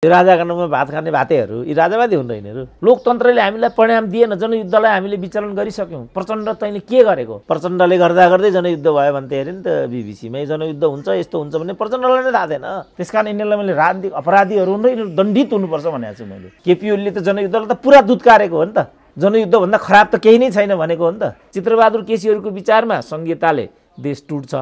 राजाका नाममा भात खाने भातेहरू यी राजावादी हुन् यिनीहरू। लोकतन्त्रले हामीलाई परिणाम दिएन, जनयुद्धलाई हामीले विचलन गरिसक्यौँ। प्रचण्ड तैँले के गरेको? प्रचण्डले गर्दा गर्दै जनयुद्ध भयो भन्थे अरे नि त बीबीसीमै, जनयुद्ध हुन्छ यस्तो हुन्छ भन्ने प्रचण्डलाई नै थाहा थिएन। त्यसकारण यिनीहरूलाई मैले राजनीतिक अपराधीहरू हुन् र यिनीहरू दण्डित हुनुपर्छ भनेको छु मैले। केपी ओलीले त जनयुद्धलाई त पुरा दुत्कारेको हो नि त, जनयुद्धभन्दा खराब त केही नै छैन भनेको हो नि त। चित्रबहादुर केसीहरूको विचारमा संघीयताले देश टुट्छ,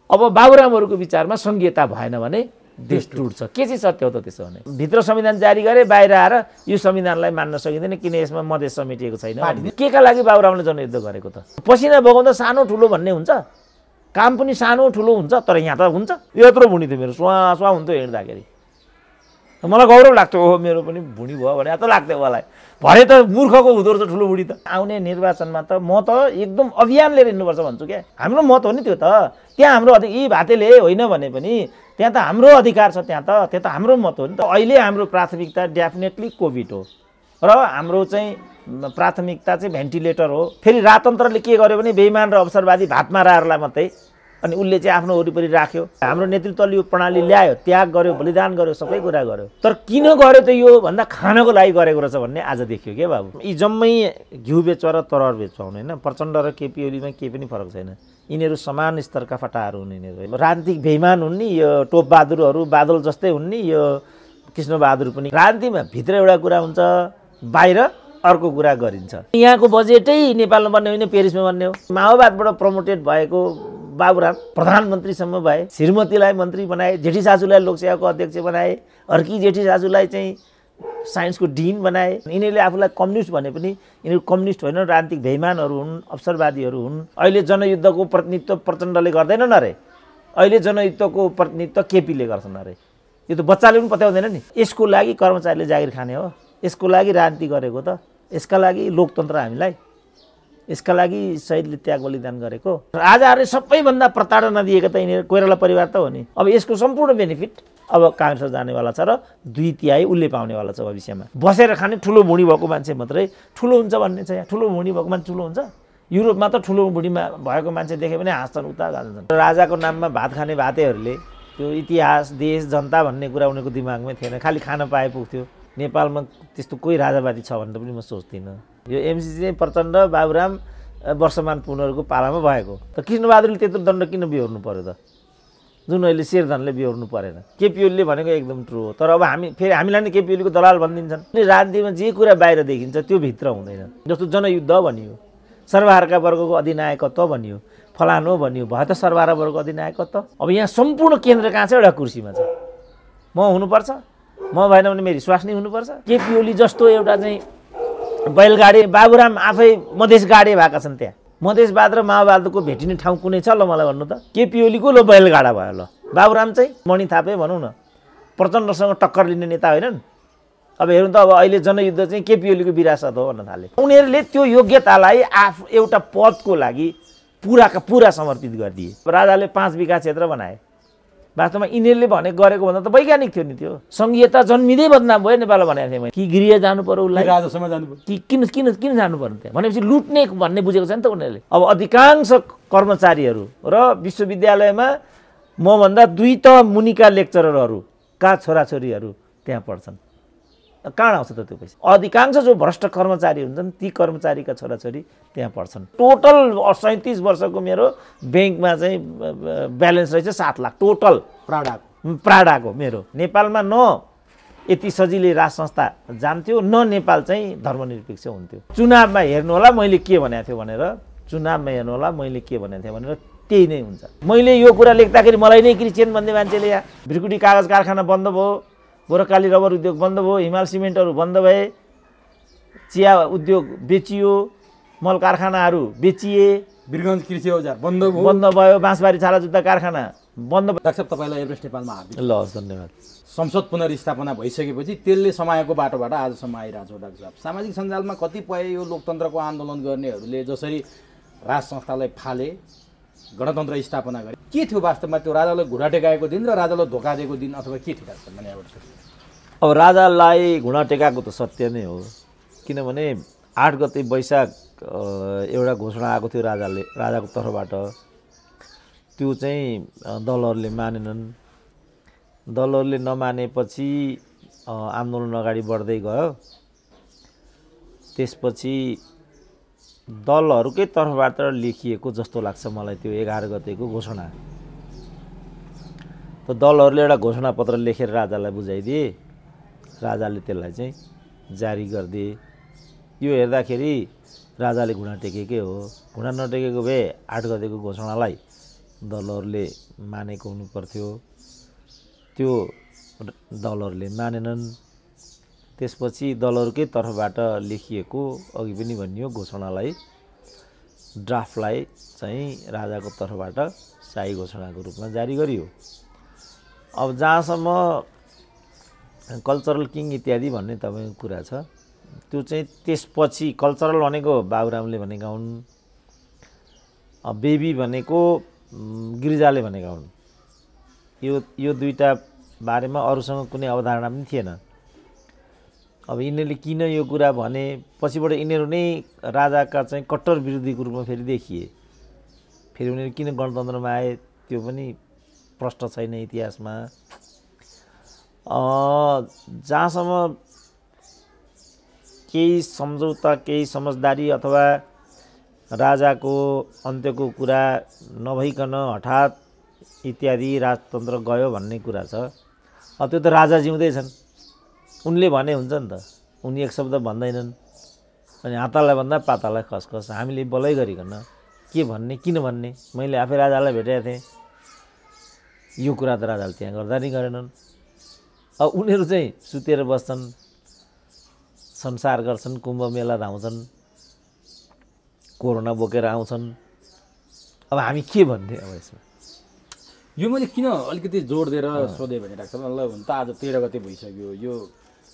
अब बाबुरामहरूको विचारमा संघीयता भएन भने देश टुट्छ। के चाहिँ सत्य हो त त्यसो भने? भित्र संविधान जारी गरे, बाहिर आएर यो संविधानलाई मान्न सकिँदैन किन यसमा मधेस समेटिएको छैन। के का लागि बाबुरामले जनयुद्ध गरेको त? पसिना बगाउँदा सानो ठुलो भन्ने हुन्छ, काम पनि सानो ठुलो हुन्छ, तर यहाँ त हुन्छ यत्रो भुँडी थियो मेरो, सुवा सुवा हुन्थ्यो हिँड्दाखेरि। मलाई गौरव लाग्थ्यो, ओहो मेरो पनि भुँडी भयो भने त लाग्थ्यो मलाई। भरे त मूर्खको हुँदो रहेछ ठुलो भुँडी त। आउने निर्वाचनमा त म त एकदम अभियान लिएर हिँड्नुपर्छ भन्छु क्या। हाम्रो मत हो नि त्यो त, त्यहाँ हाम्रो यी भातेले होइन भने पनि त्यहाँ त हाम्रो अधिकार छ, त्यहाँ त हाम्रो मत हो नि त। अहिले हाम्रो प्राथमिकता डेफिनेटली कोभिड हो र हाम्रो चाहिँ प्राथमिकता चाहिँ भेन्टिलेटर हो। फेरि राजतन्त्रले के गर्यो भने बेइमान र अवसरवादी भात माराहरूलाई मात्रै, अनि उसले चाहिँ आफ्नो वरिपरि राख्यो। हाम्रो नेतृत्वले यो प्रणाली ल्यायो, त्याग गर्यो, बलिदान गर्यो, सबै कुरा गर्यो। तर किन गर्यो त यो भन्दा खानको लागि गरेको रहेछ भन्ने आज देखियो क्या बाबु। यी जम्मै घिउ बेचुवा र तरर बेचुवा हुन् होइन। प्रचण्ड र केपी ओलीमा केही पनि फरक छैन, यिनीहरू समान स्तरका फटाहरू हुन्। यिनीहरू राजनीतिक बेइमान हुन् नि, यो टोपबहादुरहरू बादल जस्तै हुन् नि, यो कृष्णबहादुर पनि। राजनीतिमा भित्र एउटा कुरा हुन्छ, बाहिर अर्को कुरा गरिन्छ। यहाँको बजेटै नेपालमा बन्ने होइन पेरिसमा बन्ने हो। माओवादबाट प्रमोटेड भएको बाबुराम प्रधानमन्त्रीसम्म भए, श्रीमतीलाई मन्त्री बनाए, जेठी सासूलाई लोकसेवाको अध्यक्ष बनाए, अर्की जेठी सासूलाई चाहिँ साइन्सको डिन बनाए। यिनीहरूले आफूलाई कम्युनिस्ट भने पनि यिनीहरू कम्युनिस्ट होइन, राजनीतिक बेइमानहरू हुन्, अवसरवादीहरू हुन्। अहिले जनयुद्धको प्रतिनिधित्व प्रचण्डले गर्दैनन् अरे, अहिले जनयुद्धको प्रतिनिधित्व केपीले गर्छन् अरे। यो त बच्चाले पनि पत्याउँदैन नि। यसको लागि कर्मचारीले जागिर खाने हो, यसको लागि राजनीति गरेको त, यसका लागि लोकतन्त्र हामीलाई, यसका लागि शहीदले त्याग बलिदान गरेको। राजाहरूले सबैभन्दा प्रताडना दिएका त यिनीहरू कोइराला परिवार त हो नि। अब यसको सम्पूर्ण बेनिफिट अब काङ्ग्रेस जानेवाला छ र 2/3 उसले पाउनेवाला छ भविष्यमा। बसेर खाने ठुलो भुँडी भएको मान्छे मात्रै ठुलो हुन्छ भन्ने छ। यहाँ ठुलो भुँडी भएको मान्छे ठुलो हुन्छ? युरोपमा त ठुलो भुँडीमा भएको मान्छे देख्यो भने हाँस्छन्, उता गाल्छन्। राजाको नाममा भात खाने भातेहरूले त्यो इतिहास, देश, जनता भन्ने कुरा उनीहरूको दिमागमै थिएन, खालि खान पाए पुग्थ्यो। नेपालमा त्यस्तो कोही राजावादी छ भनेर पनि म सोच्दिनँ। यो एमसिसी चाहिँ प्रचण्ड, बाबुराम, वर्षमान पुनहरूको पालामा भएको। त कृष्णबहादुरले त्यत्रो दण्ड किन बिहोर्नु पर्यो त, जुन अहिले शेरधनले बिहोर्नु परेन? केपी ओलीले भनेको एकदम ट्रु हो। तर अब फेरि हामीलाई नै केपी ओलीको दलाल भनिदिन्छन्। राजनीतिमा जे कुरा बाहिर देखिन्छ त्यो भित्र हुँदैन। जस्तो जनयुद्ध भनियो, सर्वहाराका वर्गको अधिनायकत्व भनियो, फलानो भनियो, भयो त सर्वहारा वर्गको अधिनायकत्व। अब यहाँ सम्पूर्ण केन्द्र कहाँ छ? एउटा कुर्सीमा छ। म हुनुपर्छ, म भएन भने मेरो स्वास्नी हुनुपर्छ। केपी ओली जस्तो एउटा चाहिँ बैलगाडी, बाबुराम आफै मधेस गाडी भएका छन्। त्यहाँ मधेसवाद र माओवादको भेटिने ठाउँ कुनै छ? ल मलाई भन्नु त। केपी ओलीको ल बैलगाडा भयो, ल बाबुराम चाहिँ मणि थापे भनौँ न, प्रचण्डसँग टक्कर लिने नेता होइनन्। अब हेर्नु त, अब अहिले जनयुद्ध चाहिँ केपी ओलीको विरासत हो भन्न थाले। उनीहरूले त्यो योग्यतालाई एउटा पदको लागि पुराका पुरा समर्पित गरिदिए। राजाले 5 बिघा क्षेत्र बनाए। वास्तवमा यिनीहरूले भनेको गरेको भन्दा त वैज्ञानिक थियो नि त्यो। संघीयता जन्मिँदै बदनाम भयो नेपाललाई भनेको थिएँ मैले। कि गृह जानु पर्यो उसलाई, राजासँग जानु पर्यो कि किन जानु पर्यो त्यहाँ भनेपछि लुट्ने भन्ने बुझेको छ नि त उनीहरूले। अब अधिकांश कर्मचारीहरू र विश्वविद्यालयमा मभन्दा 2 त मुनिका लेक्चररहरूका छोराछोरीहरू त्यहाँ पढ्छन्। कहाँ आउँछ त त्यो पैसा? अधिकांश जो भ्रष्ट कर्मचारी हुन्छन् ती कर्मचारीका छोराछोरी त्यहाँ पढ्छन्। टोटल 37 वर्षको मेरो ब्याङ्कमा चाहिँ ब्यालेन्स रहेछ 7 लाख टोटल प्राडाको मेरो। नेपालमा न यति सजिलै राज संस्था जान्थ्यो, न नेपाल चाहिँ धर्मनिरपेक्ष हुन्थ्यो। चुनावमा हेर्नु होला मैले के भनेको थियो भनेर, चुनावमा हेर्नु होला मैले के भनेको थिएँ भनेर, त्यही नै हुन्छ। मैले यो कुरा लेख्दाखेरि मलाई नै क्रिस्चियन भन्ने मान्छेले यहाँ भ्रिकुटी कागज कारखाना बन्द भयो, गोरखाली रबर उद्योग बन्द भयो, हिमाल सिमेन्टहरू बन्द भए, चिया उद्योग बेचियो, मल कारखानाहरू बेचिए, वीरगञ्ज कृषि औजार बन्द भयो, बाँसबारी छाला जुत्ता कारखाना बन्द भयो। डाक्टर साहब, तपाईँलाई एभरेस्ट नेपालमा हार्दिक ल हस्, धन्यवाद। संसद पुनर्स्थापना भइसकेपछि त्यसले समाएको बाटोबाट आजसम्म आइरहेको छ। डाक्टर साहब, सामाजिक सञ्जालमा कतिपय यो लोकतन्त्रको आन्दोलन गर्नेहरूले जसरी राज संस्थालाई फाले, गणतन्त्र स्थापना गरे, के थियो वास्तवमा? त्यो राजालाई घुँडा टेकाएको दिन र राजालाई धोका दिएको दिन अथवा के थियो डाक्टर भने? अब राजालाई घुँडा टेकाएको त सत्य नै हो, किनभने 8 गते वैशाख एउटा घोषणा आएको थियो राजाको तर्फबाट। त्यो चाहिँ दलहरूले मानेनन्। दलहरूले नमानेपछि आन्दोलन अगाडि बढ्दै गयो। त्यसपछि दलहरूकै तर्फबाट लेखिएको जस्तो लाग्छ मलाई त्यो 11 गतेको घोषणा। त दलहरूले एउटा घोषणापत्र लेखेर राजालाई बुझाइदिए, राजाले त्यसलाई चाहिँ जारी गरिदिए। यो हेर्दाखेरि राजाले घुँडा टेकेकै हो। घुँडा नटेकेको भए 8 गतेको घोषणालाई दलहरूले मानेको हुनु पर्थ्यो। त्यो दलहरूले मानेनन्। त्यसपछि दलहरूकै तर्फबाट लेखिएको अघि पनि भनियो घोषणालाई, ड्राफ्टलाई चाहिँ राजाको तर्फबाट शाही घोषणाको रूपमा जारी गरियो। अब जहाँसम्म कल्चरल किङ इत्यादि भन्ने तपाईँको कुरा छ, त्यो चाहिँ त्यसपछि कल्चरल भनेको बाबुरामले भनेका हुन्, बेबी भनेको गिरिजाले भनेका हुन्। यो दुईटा बारेमा अरूसँग कुनै अवधारणा पनि थिएन। अब यिनीहरूले किन यो कुरा भने, पछिबाट यिनीहरू नै राजाका चाहिँ कट्टर विरोधीको रूपमा फेरि देखिए। फेरि उनीहरू किन गणतन्त्रमा आए त्यो पनि प्रश्न छैन इतिहासमा। जहाँसम्म केही सम्झौता, केही समझदारी अथवा राजाको अन्त्यको कुरा नभइकन हठात इत्यादि राजतन्त्र गयो भन्ने कुरा छ। अब त्यो त राजा जिउँदैछन्, उनले भने हुन्छ नि त। उनी एक शब्द भन्दैनन्, अनि हातालाई भन्दा पातालाई खसखस। हामीले बोलाइ गरिकन के भन्ने, किन भन्ने? मैले आफै राजालाई भेटेको थिएँ, यो कुरा त राजाले त्यहाँ गर्दा नि गरेनन्। अब उनीहरू चाहिँ सुतेर बस्छन्, संसार गर्छन्, कुम्भ मेला धाउँछन्, कोरोना बोकेर आउँछन्। अब हामी के भन्ने अब यसमा? यो मैले किन अलिकति जोड दिएर सोधेँ भनिरहेको छ मलाई। हुन त आज 13 गते भइसक्यो, यो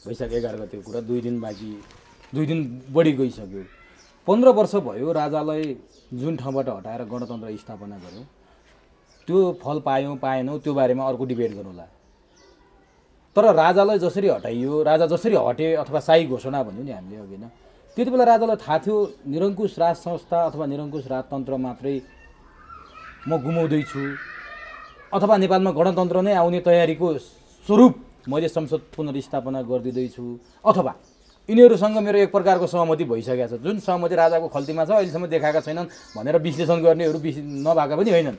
वैशाख 11 गतेको कुरा 2 दिन बाँकी, 2 दिन बढी गइसक्यो। 15 वर्ष भयो राजालाई जुन ठाउँबाट हटाएर गणतन्त्र स्थापना गर्यो, त्यो फल पायौँ पाएनौँ त्यो बारेमा अर्को डिबेट गरौँला। तर राजालाई जसरी हटाइयो, राजा जसरी हटे अथवा शाही घोषणा भन्यो नि हामीले अघि, त्यति बेला राजालाई थाहा थियो निरङ्कुश राज संस्था अथवा निरङ्कुश राजतन्त्र मात्रै म गुमाउँदैछु, अथवा नेपालमा गणतन्त्र नै आउने तयारीको स्वरूप मैले संसद पुनर्स्थापना गरिदिँदैछु, अथवा यिनीहरूसँग मेरो एक प्रकारको सहमति भइसकेको छ, जुन सहमति राजाको खल्तीमा छ अहिलेसम्म देखाएका छैनन् भनेर विश्लेषण गर्नेहरू नभएका पनि होइनन्।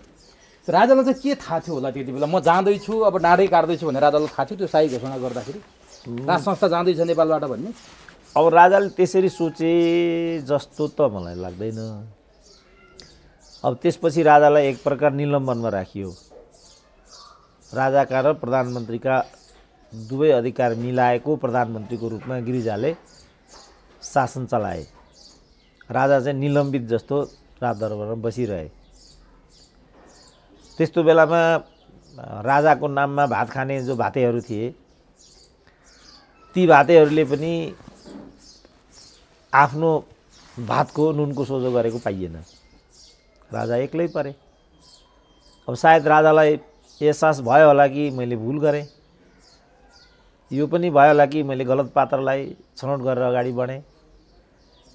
राजालाई चाहिँ के थाहा थियो होला त्यति बेला, म जाँदैछु अब डाँडै काट्दैछु भनेर राजालाई थाहा थियो त्यो शाही घोषणा गर्दाखेरि राज संस्था जाँदैछ नेपालबाट भन्ने? अब राजाले त्यसरी सोचे जस्तो त मलाई लाग्दैन। अब त्यसपछि राजालाई एक प्रकार निलम्बनमा राखियो। राजाका र प्रधानमन्त्रीका दुवै अधिकार मिलाएको प्रधानमन्त्रीको रूपमा गिरिजाले शासन चलाए। राजा चाहिँ निलम्बित जस्तो राजदरबारमा बसिरहे। त्यस्तो बेलामा राजाको नाममा भात खाने जो भातेहरू थिए, ती भातेहरूले पनि आफ्नो भातको नुनको सोझो गरेको पाइएन। राजा एक्लै परे। अब सायद राजालाई एहसास भयो होला कि मैले भुल गरेँ, यो पनि भयो होला कि मैले गलत पात्रलाई छनौट गरेर अगाडि बढेँ।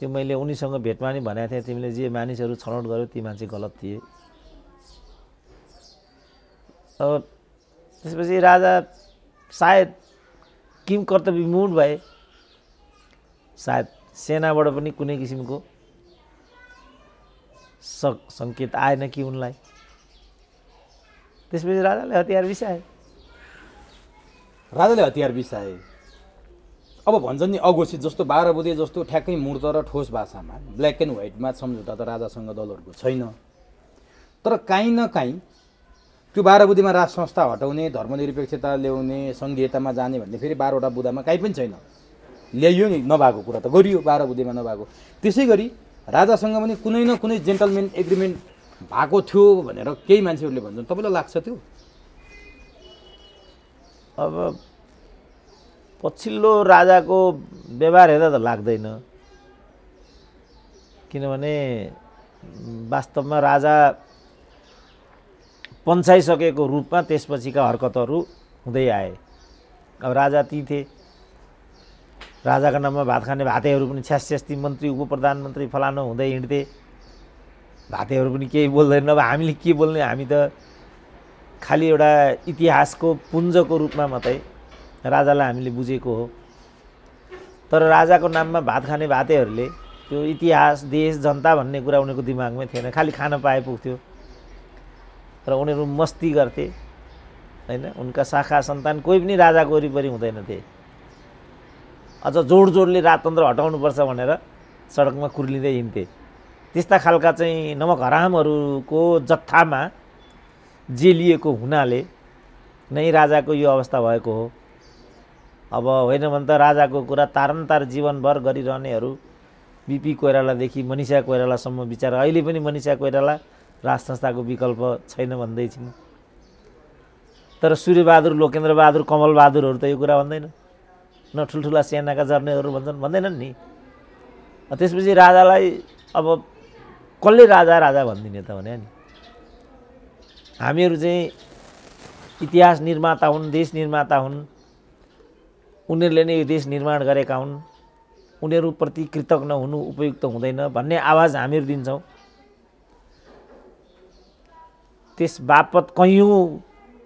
त्यो मैले उनीसँग भेटमा नि भनेको थिएँ, तिमीले जे मानिसहरू छनौट गर्यो ती मान्छे गलत थिए। त्यसपछि राजा सायद किम कर्तव्यमूढ भए, सायद सेनाबाट पनि कुनै किसिमको सङ्केत आएन कि उनलाई। त्यसपछि राजाले हतियार बिसाए। अब भन्छन् नि अघोषित जस्तो 12 बुधे जस्तो ठ्याक्कै मूर्त र ठोस भाषामा ब्ल्याक एन्ड व्हाइटमा सम्झौता त राजासँग दलहरूको छैन। तर काहीँ न काहीँ त्यो 12 बुधेमा राज संस्था हटाउने, धर्मनिरपेक्षता ल्याउने, सङ्घीयतामा जाने भन्ने फेरि 12 वटा बुधामा काहीँ पनि छैन। ल्याइयो नि, नभएको कुरा त गरियो 12 बुधेमा नभएको। त्यसै गरी राजासँग पनि कुनै न कुनै जेन्टलमेन एग्रिमेन्ट भएको थियो भनेर केही मान्छेहरूले भन्छन्। तपाईँलाई लाग्छ त्यो? अब पछिल्लो राजाको व्यवहार हेर्दा त लाग्दैन, किनभने वास्तवमा राजा पन्छाइसकेको रूपमा त्यसपछिका हरकतहरू हुँदै आए। अब राजा ती थिए, राजाका नाममा भात खाने भातेहरू पनि छ्यास्ती मन्त्री उप प्रधानमन्त्री फलानु हुँदै हिँड्थे। भातेहरू पनि केही बोल्दैन। अब हामीले के बोल्ने, हामी त खालि एउटा इतिहासको पुञ्जको रूपमा मात्रै राजालाई हामीले बुझेको हो। तर राजाको नाममा भात खाने भातेहरूले त्यो इतिहास देश जनता भन्ने कुरा उनीहरूको दिमागमै थिएन, खालि खान पाए पुग्थ्यो र उनीहरू मस्ती गर्थे हैन। उनका शाखा सन्तान कोही पनि राजाको वरिपरि हुँदैनथे। अझ जोडले राजतन्त्र हटाउनुपर्छ भनेर सडकमा कुर्लिँदै हिँड्थे। त्यस्ता खालका चाहिँ नमक हरामहरूको जत्थामा जेलिएको हुनाले नै राजाको यो अवस्था भएको हो। अब होइन भने त राजाको कुरा तारन्तार जीवनभर गरिरहनेहरू बिपी कोइरालादेखि मनिषा कोइरालासम्म बिचरा अहिले पनि मनिषा कोइराला राज संस्थाको विकल्प छैन भन्दै छिन्। तर सूर्यबहादुर, लोकेन्द्रबहादुर, कमलबहादुरहरू त यो कुरा भन्दैन न। ठुल्ठुला सेनाका जर्नेलहरू भन्दैनन् नि। त्यसपछि राजालाई अब कसले राजा राजा भनिदिने त भने नि। हामीहरू चाहिँ इतिहास निर्माता हुन्, देश निर्माता हुन्, उनीहरूले नै यो देश निर्माण गरेका हुन्, उनीहरूप्रति कृतज्ञ हुनु उपयुक्त हुँदैन भन्ने आवाज हामीहरू दिन्छौँ। त्यस बापत कैयौँ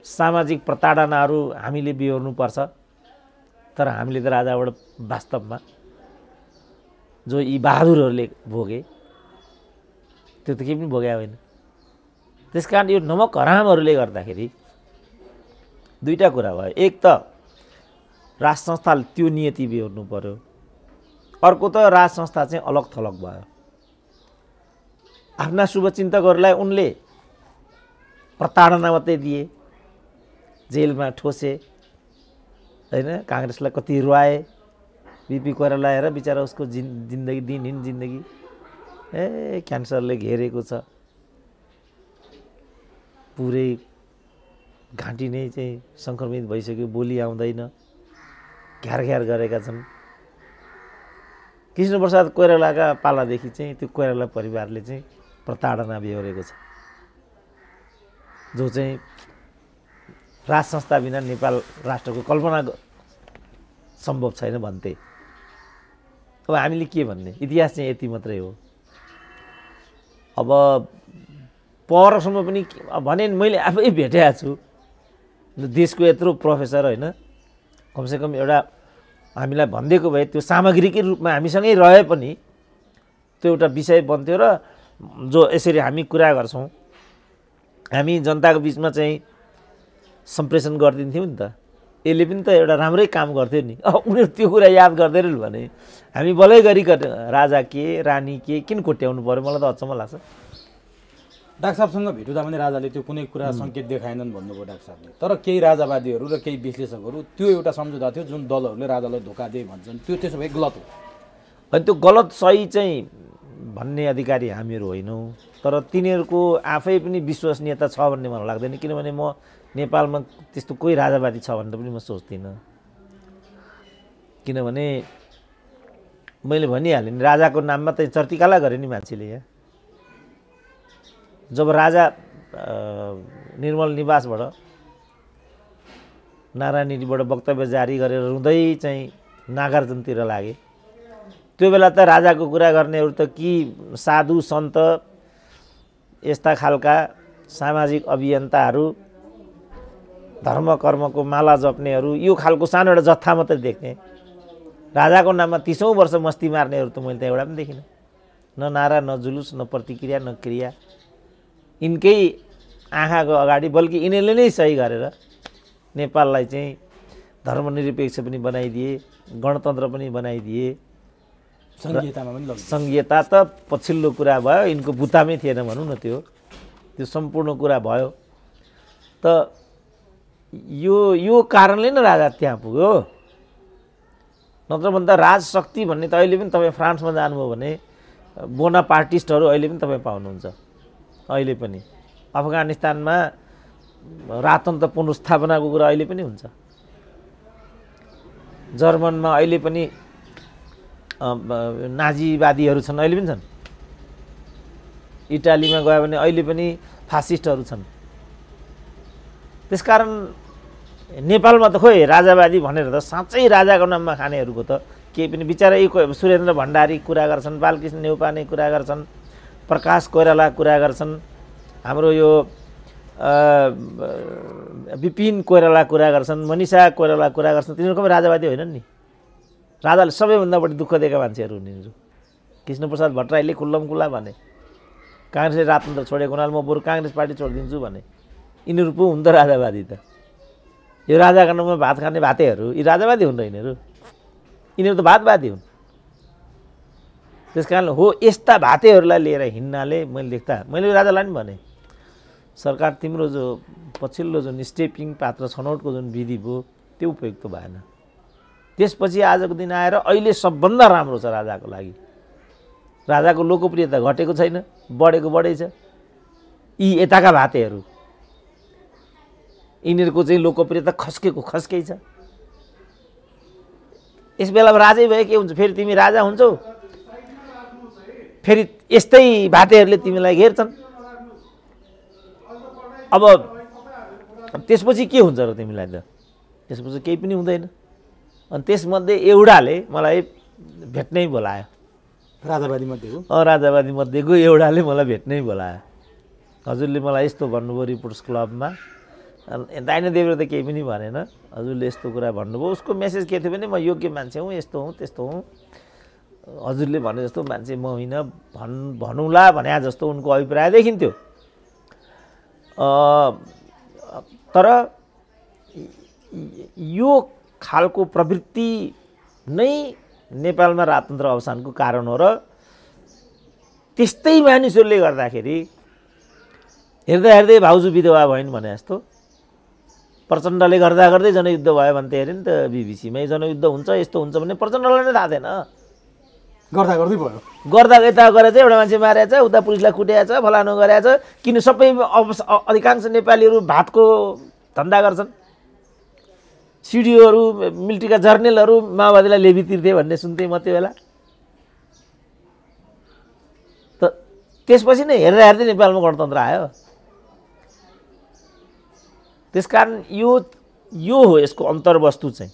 सामाजिक प्रताडनाहरू हामीले बिहोर्नुपर्छ। तर हामीले त राजाबाट वास्तवमा जो यी बहादुरहरूले भोगे त्यो त केही पनि भोगे होइन। त्यसकारण यो नमक हरामहरूले गर्दाखेरि दुईटा कुरा भयो। एक त राज संस्थाले त्यो नियति बिहोर्नु पर्यो, अर्को त राज संस्था चाहिँ अलग थलग भयो। आफ्ना शुभचिन्तकहरूलाई उनले प्रताडना मात्रै दिए, जेलमा ठोसे हैन। काङ्ग्रेसलाई कति रुवाए, बिपी कोइराला हेर बिचरा उसको जिन्दगी दिनहीन जिन्दगी क्यान्सरले घेरेको छ, पुरै घाँटी नै चाहिँ सङ्क्रमित भइसक्यो, बोली आउँदैन, घ्यार गरेका छन्। कृष्णप्रसाद कोइरालाका पालादेखि चाहिँ त्यो कोइराला परिवारले चाहिँ प्रताडना बिहोरेको छ, जो चाहिँ राज संस्था बिना नेपाल राष्ट्रको कल्पना सम्भव छैन भन्थे। अब हामीले के भन्ने, इतिहास चाहिँ यति मात्रै हो। अब परसम्म पनि भने मैले आफै भेटेको छु देशको यत्रो प्रोफेसर होइन, कमसेकम एउटा हामीलाई भनिदिएको भए त्यो सामग्रीकै रूपमा हामीसँगै रहे पनि त्यो एउटा विषय बन्थ्यो र जो यसरी हामी कुरा गर्छौँ हामी जनताको बिचमा चाहिँ सम्प्रेषण गरिदिन्थ्यौँ नि त। यसले पनि त एउटा राम्रै काम गर्थ्यो नि। अब उनीहरू त्यो कुरा याद गर्दैनन् भने हामी बलै गरी राजा के रानी के किन कोट्याउनु पऱ्यो, मलाई त अचम्म लाग्छ। डाक्टर साहबसँग भेट्दा पनि राजाले त्यो कुनै कुरा सङ्केत देखाएनन् भन्नुभयो डाक्टर साहबले। तर केही राजावादीहरू र केही विश्लेषकहरू त्यो एउटा सम्झौता थियो जुन दलहरूले राजालाई धोका दिए भन्छन्, त्यो त्यसो भए गलत हो। अनि त्यो गलत सही चाहिँ भन्ने अधिकारी हामीहरू होइनौँ, तर तिनीहरूको आफै पनि विश्वसनीयता छ भन्ने मलाई लाग्दैन। किनभने म नेपालमा त्यस्तो कोही राजावादी छ भनेर पनि म सोच्दिनँ। किनभने मैले भनिहालेँ नि, राजाको नाममा त चर्तिकाला गरे नि मान्छेले। यहाँ जब राजा निर्मल निवासबाट नारायणीबाट वक्तव्य जारी गरेर रुँदै चाहिँ नागार्जुनतिर लागे, त्यो बेला त राजाको कुरा गर्नेहरू त कि साधु सन्त यस्ता खालका सामाजिक अभियन्ताहरू, धर्म कर्मको माला जप्नेहरू, यो खालको सानो एउटा जत्था मात्रै देख्ने। राजाको नाममा 30औं वर्ष मस्ती मार्नेहरू त मैले त एउटा पनि देखिनँ। न नारा, न जुलुस, न प्रतिक्रिया, न क्रिया। यिनकै आँखाको अगाडि बल्कि यिनीहरूले नै सही गरेर नेपाललाई चाहिँ धर्मनिरपेक्ष पनि बनाइदिए, गणतन्त्र पनि बनाइदिए। सङ्घीयतामा पनि लग्यो। सङ्घीयता त पछिल्लो कुरा भयो, यिनको बुतामै थिएन भनौँ न। त्यो सम्पूर्ण कुरा भयो। त यो कारणले नै राजा त्यहाँ पुग्यो। नत्र भने त राजशक्ति भन्ने त अहिले पनि तपाईँ फ्रान्समा जानुभयो भने बोनापार्टिस्टहरू अहिले पनि तपाईँ पाउनुहुन्छ। अहिले पनि अफगानिस्तानमा राजतन्त्र पुनर्स्थापनाको कुरा अहिले पनि हुन्छ। जर्मनमा अहिले पनि नाजीवादीहरू छन्, अहिले पनि छन्। इटालीमा गयो भने अहिले पनि फासिस्टहरू छन्। त्यसकारण नेपालमा त खोइ राजावादी भनेर त साँच्चै राजाको नाममा खानेहरूको त केही पनि बिचारा सुरेन्द्र भण्डारी कुरा गर्छन्, बालकृष्ण नेउपाने कुरा गर्छन्, प्रकाश कोइराला कुरा गर्छन्, हाम्रो यो विपिन कोइराला कुरा गर्छन्, मनिषा कोइराला कुरा गर्छन्, तिनीहरूको पनि राजावादी होइनन् नि। राजाले सबैभन्दा बढी दुःख दिएका मान्छेहरू उनीहरू। कृष्णप्रसाद भट्टराईले खुल्लम खुल्ला भने काङ्ग्रेसले राजतन्त्र छोडेको हुनाले म बरु काङ्ग्रेस पार्टी छोडिदिन्छु भने। यिनीहरू पो हुन् त राजावादी त। यो राजाको नाममा भात खाने भातेहरू यी राजावादी हुन् र यिनीहरू? यिनीहरू त भातवादी हुन्। त्यस कारण हो यस्ता भातेहरूलाई लिएर हिँड्नाले मैले मैले राजालाई पनि भने सरकार तिम्रो जो पछिल्लो जुन स्टेपिङ पात्र छनौटको जुन विधि भयो त्यो उपयुक्त भएन। त्यसपछि आजको दिन आएर अहिले सबभन्दा राम्रो छ राजाको लागि। राजाको लोकप्रियता घटेको छैन, बढेको बढै छ। यी यताका भातेहरू यिनीहरूको चाहिँ लोकप्रियता खस्केको खस्कै छ। यस बेलामा राजै भए के हुन्छ? फेरि तिमी राजा हुन्छौ, फेरि यस्तै भातेहरूले तिमीलाई घेर्छन्। अब त्यसपछि के हुन्छ र तिमीलाई त? त्यसपछि केही पनि हुँदैन। अनि त्यसमध्ये एउटाले मलाई भेट्नै बोलायो। राजावादी मध्येको? राजावादी मध्येको एउटाले मलाई भेट्नै बोलायो। हजुरले मलाई यस्तो भन्नुभयो रिपोर्टर्स क्लबमा। दाइना देवले त केही पनि भनेन। हजुरले यस्तो कुरा भन्नुभयो। उसको मेसेज के थियो भने म योग्य मान्छे हुँ, यस्तो हुँ, त्यस्तो हुँ। हजुरले भने जस्तो मान्छे म होइन भनौँला भने जस्तो उनको अभिप्राय देखिन्थ्यो। तर यो खालको प्रवृत्ति नै नेपालमा राजतन्त्र अवसानको कारण हो र त्यस्तै मानिसहरूले गर्दाखेरि हेर्दै हेर्दै भाउजू विधवा भइन् भने जस्तो प्रचण्डले गर्दा गर्दै जनयुद्ध भयो भन्थे अरे नि त बिबिसीमै। जनयुद्ध हुन्छ यस्तो हुन्छ भन्ने प्रचण्डलाई नै थाहा थिएन। गर्दा गर्दै भयो। गर्दा यता गरेर चाहिँ एउटा मान्छे मारेको छ, उता पुलिसलाई कुटेको छ, फलानु गरेको छ। किन सबै अधिकांश नेपालीहरू भातको धन्दा गर्छन्। सिडिओहरू, मिलिट्रीका जर्नेलहरू माओवादीलाई लेबी तिर्थे भन्ने सुन्थेँ म त्यो बेला। त त्यसपछि नै हेर्दा हेर्दै नेपालमा गणतन्त्र आयो। त्यसकारण यो हो यसको अन्तर्वस्तु चाहिँ।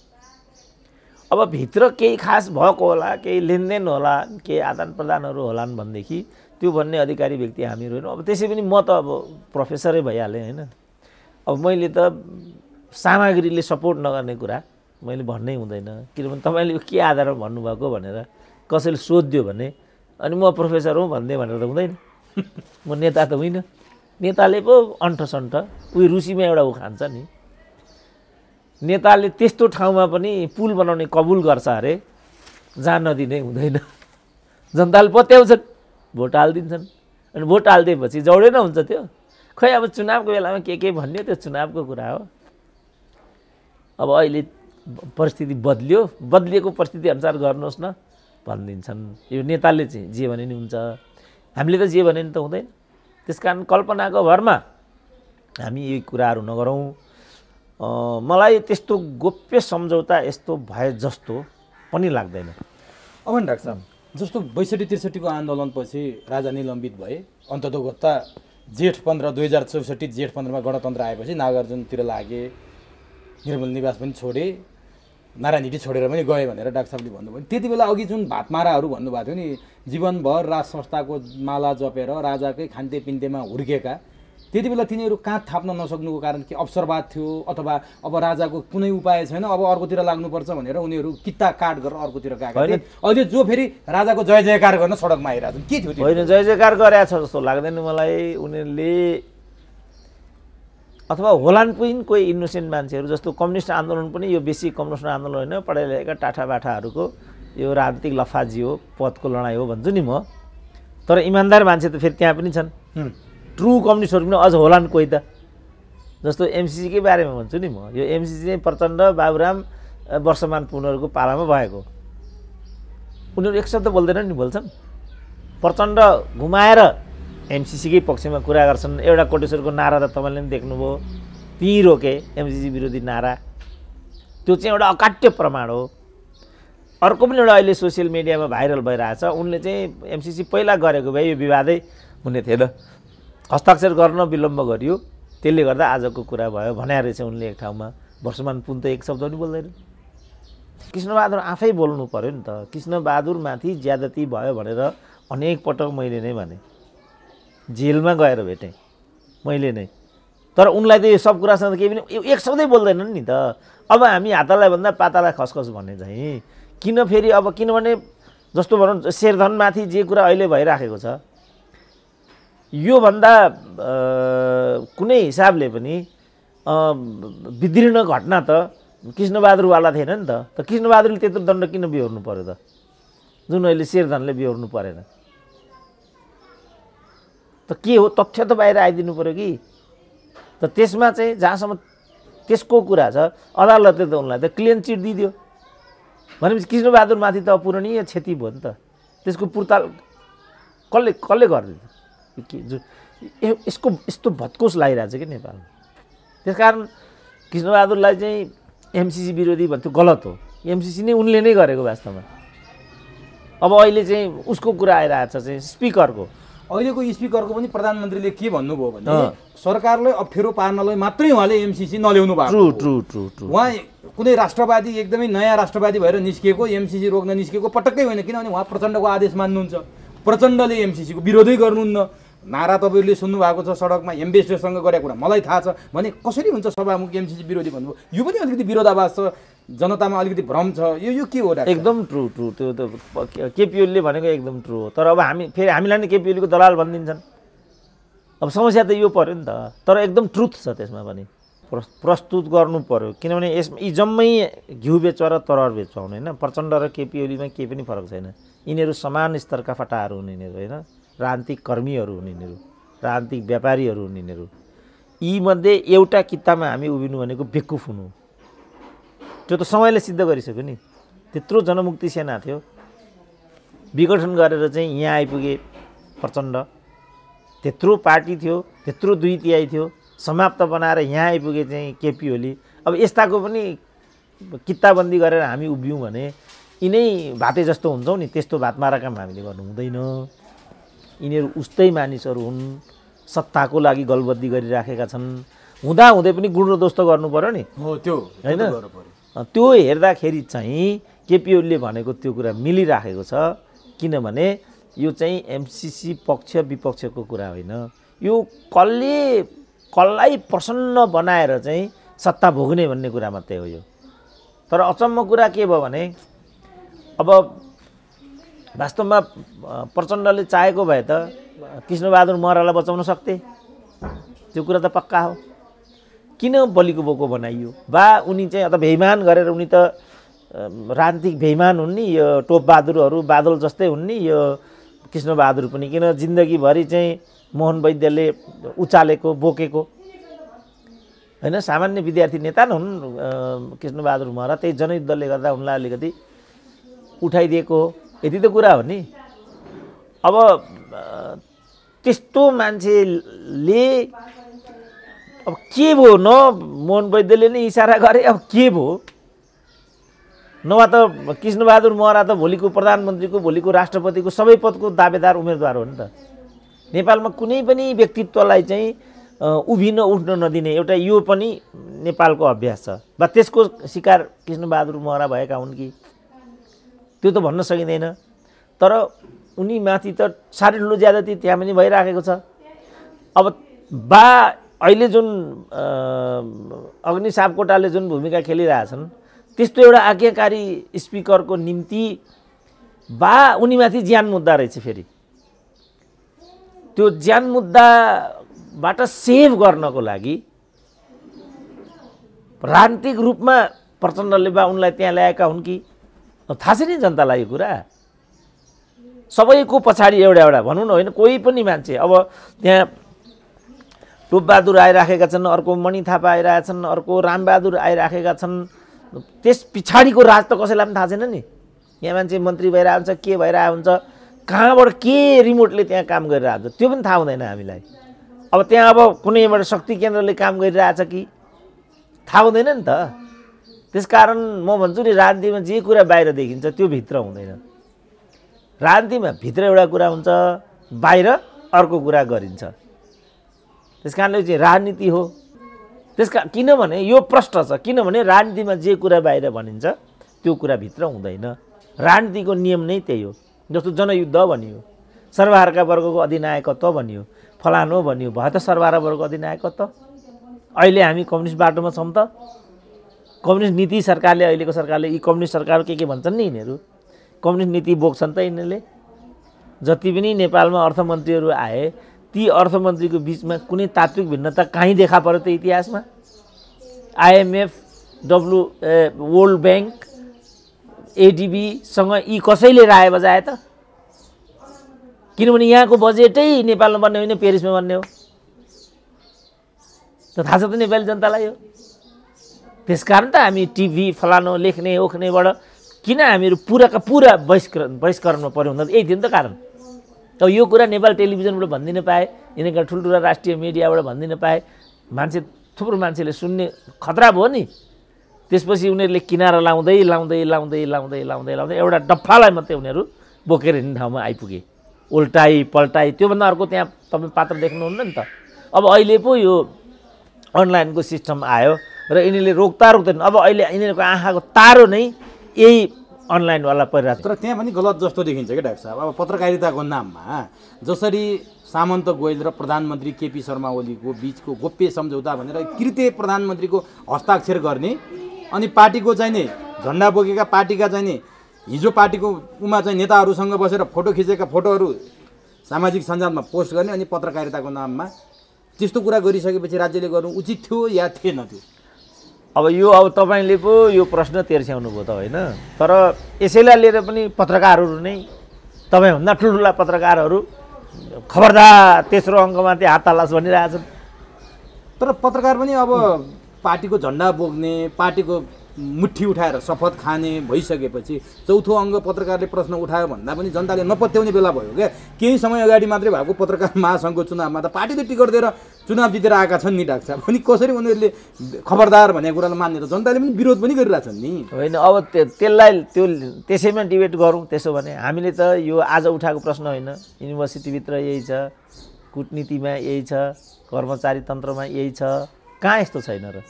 अब भित्र केही खास भएको होला, केही लेनदेन होला, केही आदान प्रदानहरू होलान् भनेदेखि त्यो भन्ने अधिकारी व्यक्ति हामीहरू होइन। अब त्यसै पनि म त अब प्रोफेसरै भइहालेँ होइन। अब मैले त सामग्रीले सपोर्ट नगर्ने कुरा मैले भन्नै हुँदैन। किनभने तपाईँले यो के आधारमा भन्नुभएको भनेर कसैले सोधिदियो भने अनि म प्रोफेसर हुँ भन्दै भनेर त हुँदैन। म नेता त होइन। नेताले पो अन्ठसन्ठ उयो रुसीमा एउटा खान्छ नि। नेताले त्यस्तो ठाउँमा पनि पुल बनाउने कबुल गर्छ अरे जहाँ नदी नै हुँदैन। जनताले पत्याउँछन्, भोट हालिदिन्छन्। अनि भोट हालिदिएपछि जौडेन हुन्छ त्यो। खै अब चुनावको बेलामा के भन्यो त्यो चुनावको कुरा हो। अब अहिले परिस्थिति बदलिएको परिस्थिति अनुसार गर्नुहोस् न भनिदिन्छन्। यो नेताले चाहिँ जे भने नि हुन्छ, हामीले त जे भने नि त हुँदैन। त्यस कारण कल्पनाको भरमा हामी यी कुराहरू नगरौँ। मलाई त्यस्तो गोप्य सम्झौता यस्तो भए जस्तो पनि लाग्दैन। अब नि डाक्टर साहब, जस्तो 62-63को आन्दोलनपछि राजा निलम्बित भए, अन्ततोगत्ता जेठ 15 2064 जेठ 15मा गणतन्त्र आएपछि नागार्जुनतिर लागे, निर्मल निवास पनि छोडे, नारायण हिटी छोडेर पनि गए भनेर डाक्टर साहबले भन्नुभयो। त्यति बेला अघि जुन भातमाराहरू भन्नुभएको थियो नि, जीवनभर राज संस्थाको माला जपेर राजाकै खान्ते पिन्तेमा हुर्केका, त्यति बेला तिनीहरू काँध थाप्न नसक्नुको कारण के अवसरवाद थियो अथवा अब राजाको कुनै उपाय छैन, अब अर्कोतिर लाग्नुपर्छ भनेर उनीहरू कित्ता काट गरेर अर्कोतिर गएका थिए। अहिले जो फेरि राजाको जय जयकार गर्न सडकमा आइरहेको के थियो? होइन, जय जयकार गरेको छ जस्तो लाग्दैन मलाई। उनीहरूले अथवा होलान् पनि कोही इनोसेन्ट मान्छेहरू, जस्तो कम्युनिस्ट आन्दोलन पनि यो बेसी कम्युनिस्ट आन्दोलन होइन, पढाइ लेखेका टाठाबाठाहरूको यो राजनीतिक लफाजी हो, पदको लडाइँ हो भन्छु नि म। तर इमान्दार मान्छे त फेरि त्यहाँ पनि छन्। ट्रु कम्युनिस्टहरू पनि अझ होलान् कोही त। जस्तो एमसिसीकै बारेमा भन्छु नि म। यो एमसिसी चाहिँ प्रचण्ड, बाबुराम, वर्षमान पुनहरूको पालामा भएको। उनीहरू एक शब्द बोल्दैनन् नि, बोल्छन्। प्रचण्ड घुमाएर एमसिसीकै पक्षमा कुरा गर्छन्। एउटा कोटेश्वरको नारा त तपाईँले पनि देख्नुभयो, त्यहीँ रोके एमसिसी विरोधी नारा। त्यो चाहिँ एउटा अकाट्य प्रमाण हो। अर्को पनि एउटा अहिले सोसियल मिडियामा भाइरल भइरहेछ। उनले चाहिँ एमसिसी पहिला गरेको भए यो विवादै हुने थिएन, हस्ताक्षर गर्न विलम्ब गरियो, त्यसले गर्दा आजको कुरा भयो भने रहेछ उनले एक ठाउँमा। वर्षमान पुन त एक शब्द पनि बोल्दैन। कृष्णबहादुर आफै बोल्नु पर्यो नि त। कृष्णबहादुरमाथि ज्यादती भयो भनेर अनेक पटक मैले नै भने, जेलमा गएर भेटेँ मैले नै। तर उनलाई त यो सब कुरासँग केही पनि एक शब्दै बोल्दैनन् नि त। अब हामी हातलाई भन्दा पातालाई खसखस भन्ने चाहिँ किन फेरि अब किनभने जस्तो भनौँ शेरधनमाथि जे कुरा अहिले भइराखेको छ योभन्दा कुनै हिसाबले पनि विदीर्ण घटना त कृष्णबहादुरवाला थिएन नि त कृष्णबहादुरले त्यत्रो दण्ड किन बिहोर्नु पर्यो त जुन अहिले शेरधनले बिहोर्नु परेन त के हो तथ्य त बाहिर आइदिनु पर्यो कि त त्यसमा चाहिँ जहाँसम्म त्यसको कुरा छ अदालतले त उनलाई त क्लिन चिट दिइदियो भनेपछि कृष्णबहादुरमाथि त अपूरणीय क्षति भयो नि त त्यसको पुर्ताल कसले गरिदिन्छ यसको यस्तो भत्कोस लागिरहेछ कि नेपालमा त्यसकारण कृष्णबहादुरलाई चाहिँ एमसीसी विरोधी भन्थ्यो गलत हो एमसीसी नै उनले नै गरेको वास्तवमा अब अहिले चाहिँ उसको कुरा आइरहेछ चाहिँ स्पिकरको अहिलेको स्पिकरको पनि प्रधानमन्त्रीले के भन्नुभयो भने सरकारलाई अप्ठ्यारो पार्नलाई मात्रै उहाँले एमसीसी नल्याउनु भएको ट्रु उहाँ कुनै राष्ट्रवादी एकदमै नयाँ राष्ट्रवादी भएर निस्किएको एमसीसी रोक्न निस्किएको पटक्कै होइन किनभने उहाँ प्रचण्डको आदेश मान्नुहुन्छ प्रचण्डले एमसीसीको विरोधै गर्नुहुन्न नारा तपाईँहरूले सुन्नु भएको छ सडकमा एम्बेसडरसँग गरेको कुरा मलाई थाहा छ भने कसरी हुन्छ सभामुख एमसीसी विरोधी भन्नुभयो यो पनि अलिकति विरोधाभास छ जनतामा अलिकति भ्रम छ यो के हो एकदम ट्रु त्यो त केपी ओलीले भनेको एकदम ट्रु हो तर अब हामी फेरि हामीलाई नै केपी ओलीको दलाल भनिदिन्छन् अब समस्या त यो पर्यो नि त तर एकदम ट्रुथ छ त्यसमा पनि प्रस्तुत गर्नु पर्यो किनभने यसमा यी जम्मै घिउ बेचुवा र तरर बेचुवा हुन् होइन प्रचण्ड र केपी ओलीमा केही पनि फरक छैन यिनीहरू समान स्तरका फटाहरू हुन् यिनीहरू होइन राजनीतिक कर्मीहरू हुन् यिनीहरू राजनीतिक व्यापारीहरू हुन् यिनीहरू यीमध्ये एउटा कितामा हामी उभिनु भनेको बेकुफ हुनु त्यो त समयले सिद्ध गरिसक्यो नि त्यत्रो जनमुक्ति सेना थियो विघटन गरेर चाहिँ यहाँ आइपुगे प्रचण्ड त्यत्रो पार्टी थियो त्यत्रो 2/3 थियो समाप्त बनाएर यहाँ आइपुगे चाहिँ केपी ओली अब यस्ताको पनि किताबन्दी गरेर हामी उभियौँ भने यिनै भाते जस्तो हुन्छौँ नि त्यस्तो भातमारा काम हामीले गर्नु हुँदैन यिनीहरू उस्तै मानिसहरू हुन् सत्ताको लागि गलबद्दी गरिराखेका छन् हुँदा हुँदै पनि गुण र दोष त गर्नु पर्यो नि हो त्यो हैन त्यो हेर्दाखेरि चाहिँ केपी ओलीले भनेको त्यो कुरा मिलिराखेको छ किनभने यो चाहिँ एमसीसी पक्ष विपक्षको कुरा होइन यो कसलाई प्रसन्न बनाएर चाहिँ सत्ता भोग्ने भन्ने कुरा मात्रै हो यो तर अचम्म कुरा के भयो भने अब वास्तवमा प्रचण्डले चाहेको भए त कृष्णबहादुर महरालाई बचाउन सक्थे त्यो कुरा त पक्का हो किन बलिको बोको बनाइयो बा उनी चाहिँ अत बेइमान गरेर उनी त राजनीतिक बेइमान हुन् नि यो टोपबहादुरहरू बादल जस्तै हुन् नि यो कृष्णबहादुर पनि किन जिन्दगीभरि चाहिँ मोहन वैद्यले उचालेको बोकेको होइन सामान्य विद्यार्थी नेता हुन् कृष्णबहादुर महरा त्यही जनयुद्धले गर्दा उनलाई अलिकति उठाइदिएको यति त कुरा हो नि अब त्यस्तो मान्छेले अब के भयो न मोहन वैद्यले नै इसारा गरे अब के भयो नभए त कृष्णबहादुर महरा त भोलिको प्रधानमन्त्रीको भोलिको राष्ट्रपतिको सबै पदको दावेदार उम्मेदवार हो नि त नेपालमा कुनै पनि व्यक्तित्वलाई चाहिँ उभिन उठ्न नदिने एउटा यो पनि नेपालको अभ्यास छ वा त्यसको शिकार कृष्णबहादुर महरा भएका हुन् कि त्यो त भन्न सकिँदैन तर उनी माथि त साह्रै ठुलो ज्यादती त्यहाँ पनि भइराखेको छ अब बा अहिले जुन अग्नि सापकोटाले जुन भूमिका खेलिरहेछन् त्यस्तो एउटा आज्ञाकारी स्पिकरको निम्ति बा उनीमाथि ज्यान मुद्दा रहेछ फेरि त्यो ज्यान मुद्दाबाट सेभ गर्नको लागि राजनीतिक रूपमा प्रचण्डले बा उनलाई त्यहाँ ल्याएका हुन् कि थाहा छ नि जनतालाई यो कुरा सबैको पछाडि एउटा भनौँ न होइन कोही पनि मान्छे अब त्यहाँ टोपबहादुर आइराखेका छन् अर्को मणि थापा आइरहेका छन् अर्को रामबहादुर आइराखेका छन् त्यस पछाडिको राज त कसैलाई पनि थाहा छैन नि यहाँ मान्छे मन्त्री भइरहेको हुन्छ के भइरहेको हुन्छ कहाँबाट के रिमोटले त्यहाँ काम गरिरहेको हुन्छ त्यो पनि थाहा हुँदैन हामीलाई अब त्यहाँ अब कुनै एउटा शक्ति केन्द्रले काम गरिरहेछ कि थाहा हुँदैन नि त त्यसकारण म भन्छु नि राजनीतिमा जे कुरा बाहिर देखिन्छ त्यो भित्र हुँदैन राजनीतिमा भित्र एउटा कुरा हुन्छ बाहिर अर्को कुरा गरिन्छ त्यसकारणले चाहिँ राजनीति हो किनभने यो प्रश्न छ किनभने राजनीतिमा जे कुरा बाहिर भनिन्छ त्यो कुरा भित्र हुँदैन राजनीतिको नियम नै त्यही हो जस्तो जनयुद्ध भनियो सर्वहारका वर्गको अधिनायकत्व भनियो फलानो भनियो भयो त सर्वहारा वर्गको अधिनायकत्व अहिले हामी कम्युनिस्ट बाटोमा छौँ त? कम्युनिस्ट नीति सरकारले, अहिलेको सरकारले, यी कम्युनिस्ट सरकार के भन्छन् नि यिनीहरू, कम्युनिस्ट नीति बोक्छन् त यिनीहरूले। जति पनि नेपालमा अर्थमन्त्रीहरू आए ती अर्थमन्त्रीको बिचमा कुनै तात्विक भिन्नता कहीँ देखा पर्यो त इतिहासमा? IMF, वर्ल्ड ब्याङ्क, ADB सँग यी कसैले राय बजाए त? किनभने यहाँको बजेटै नेपालमा बन्ने होइन, पेरिसमा बन्ने हो। त थाहा छ त नेपाली जनतालाई यो। त्यसकारण त हामी टिभी फलानो लेख्ने ओख्नेबाट किन हामीहरू पुराका पुरा बहिष्करणमा पऱ्यो भन्दा यही थियो नि त कारण। अब यो कुरा नेपाल टेलिभिजनबाट भनिदिन पाए, यिनीहरूका ठुल्ठुला राष्ट्रिय मिडियाबाट भनिदिन पाए, मान्छे थुप्रो मान्छेले सुन्ने खतरा भयो नि। त्यसपछि उनीहरूले किनारा लाउँदै लाउँदै लाउँदै लाउँदै लाउँदै लाउँदै एउटा डफ्फालाई मात्रै उनीहरू बोकेर हिँड्ने ठाउँमा आइपुगे। उल्टाई पल्टाई, त्योभन्दा अर्को त्यहाँ तपाईँ पात्र देख्नुहुन्न नि त। अब अहिले पो यो अनलाइनको सिस्टम आयो र यिनीहरूले रोक्दा रोक्दैन। अब अहिले यिनीहरूको आँखाको तारो नै यही अनलाइनवाला परिरहेको छ। तर त्यहाँ पनि गलत जस्तो देखिन्छ क्या डाक्टर साहब। अब पत्रकारिताको नाममा जसरी सामन्त गोयल र प्रधानमन्त्री केपी शर्मा ओलीको बिचको गोप्य सम्झौता भनेर कृत्य प्रधानमन्त्रीको हस्ताक्षर गर्ने, अनि पार्टीको चाहिँ नि झन्डा बोकेका पार्टीका चाहिँ नि हिजो पार्टीको उमा चाहिँ नेताहरूसँग बसेर फोटो खिचेका फोटोहरू सामाजिक सञ्जालमा पोस्ट गर्ने, अनि पत्रकारिताको नाममा त्यस्तो कुरा गरिसकेपछि राज्यले गर्नु उचित थियो या थिएन त्यो? अब तपाईँले पो यो प्रश्न तेर्स्याउनु भयो त होइन। तर यसैलाई लिएर पनि पत्रकारहरू नै, तपाईँभन्दा ठुल्ठुला पत्रकारहरू खबरदार तेस्रो अङ्कमा त्यो हात तलास भनिरहेछन्। तर पत्रकार पनि अब पार्टीको झन्डा बोक्ने, पार्टीको मुट्ठी उठाएर शपथ खाने भइसकेपछि चौथो अङ्ग पत्रकारले प्रश्न उठायो भन्दा पनि जनताले नपत्याउने बेला भयो क्या। केही समय अगाडि मात्रै भएको पत्रकार महासङ्घको चुनावमा त पार्टीले टिकट दिएर चुनाव जितेर आएका छन् नि डाक्टर साहब। अनि कसरी उनीहरूले खबरदार भनेको कुरालाई मान्ने त जनताले पनि विरोध पनि गरिरहेछन् नि। होइन, अब त्यसलाई त्यसैमा डिबेट गरौँ। त्यसो भने हामीले त यो आज उठाएको प्रश्न होइन, युनिभर्सिटीभित्र यही छ, कुटनीतिमा यही छ, कर्मचारी तन्त्रमा यही छ, कहाँ यस्तो छैन र?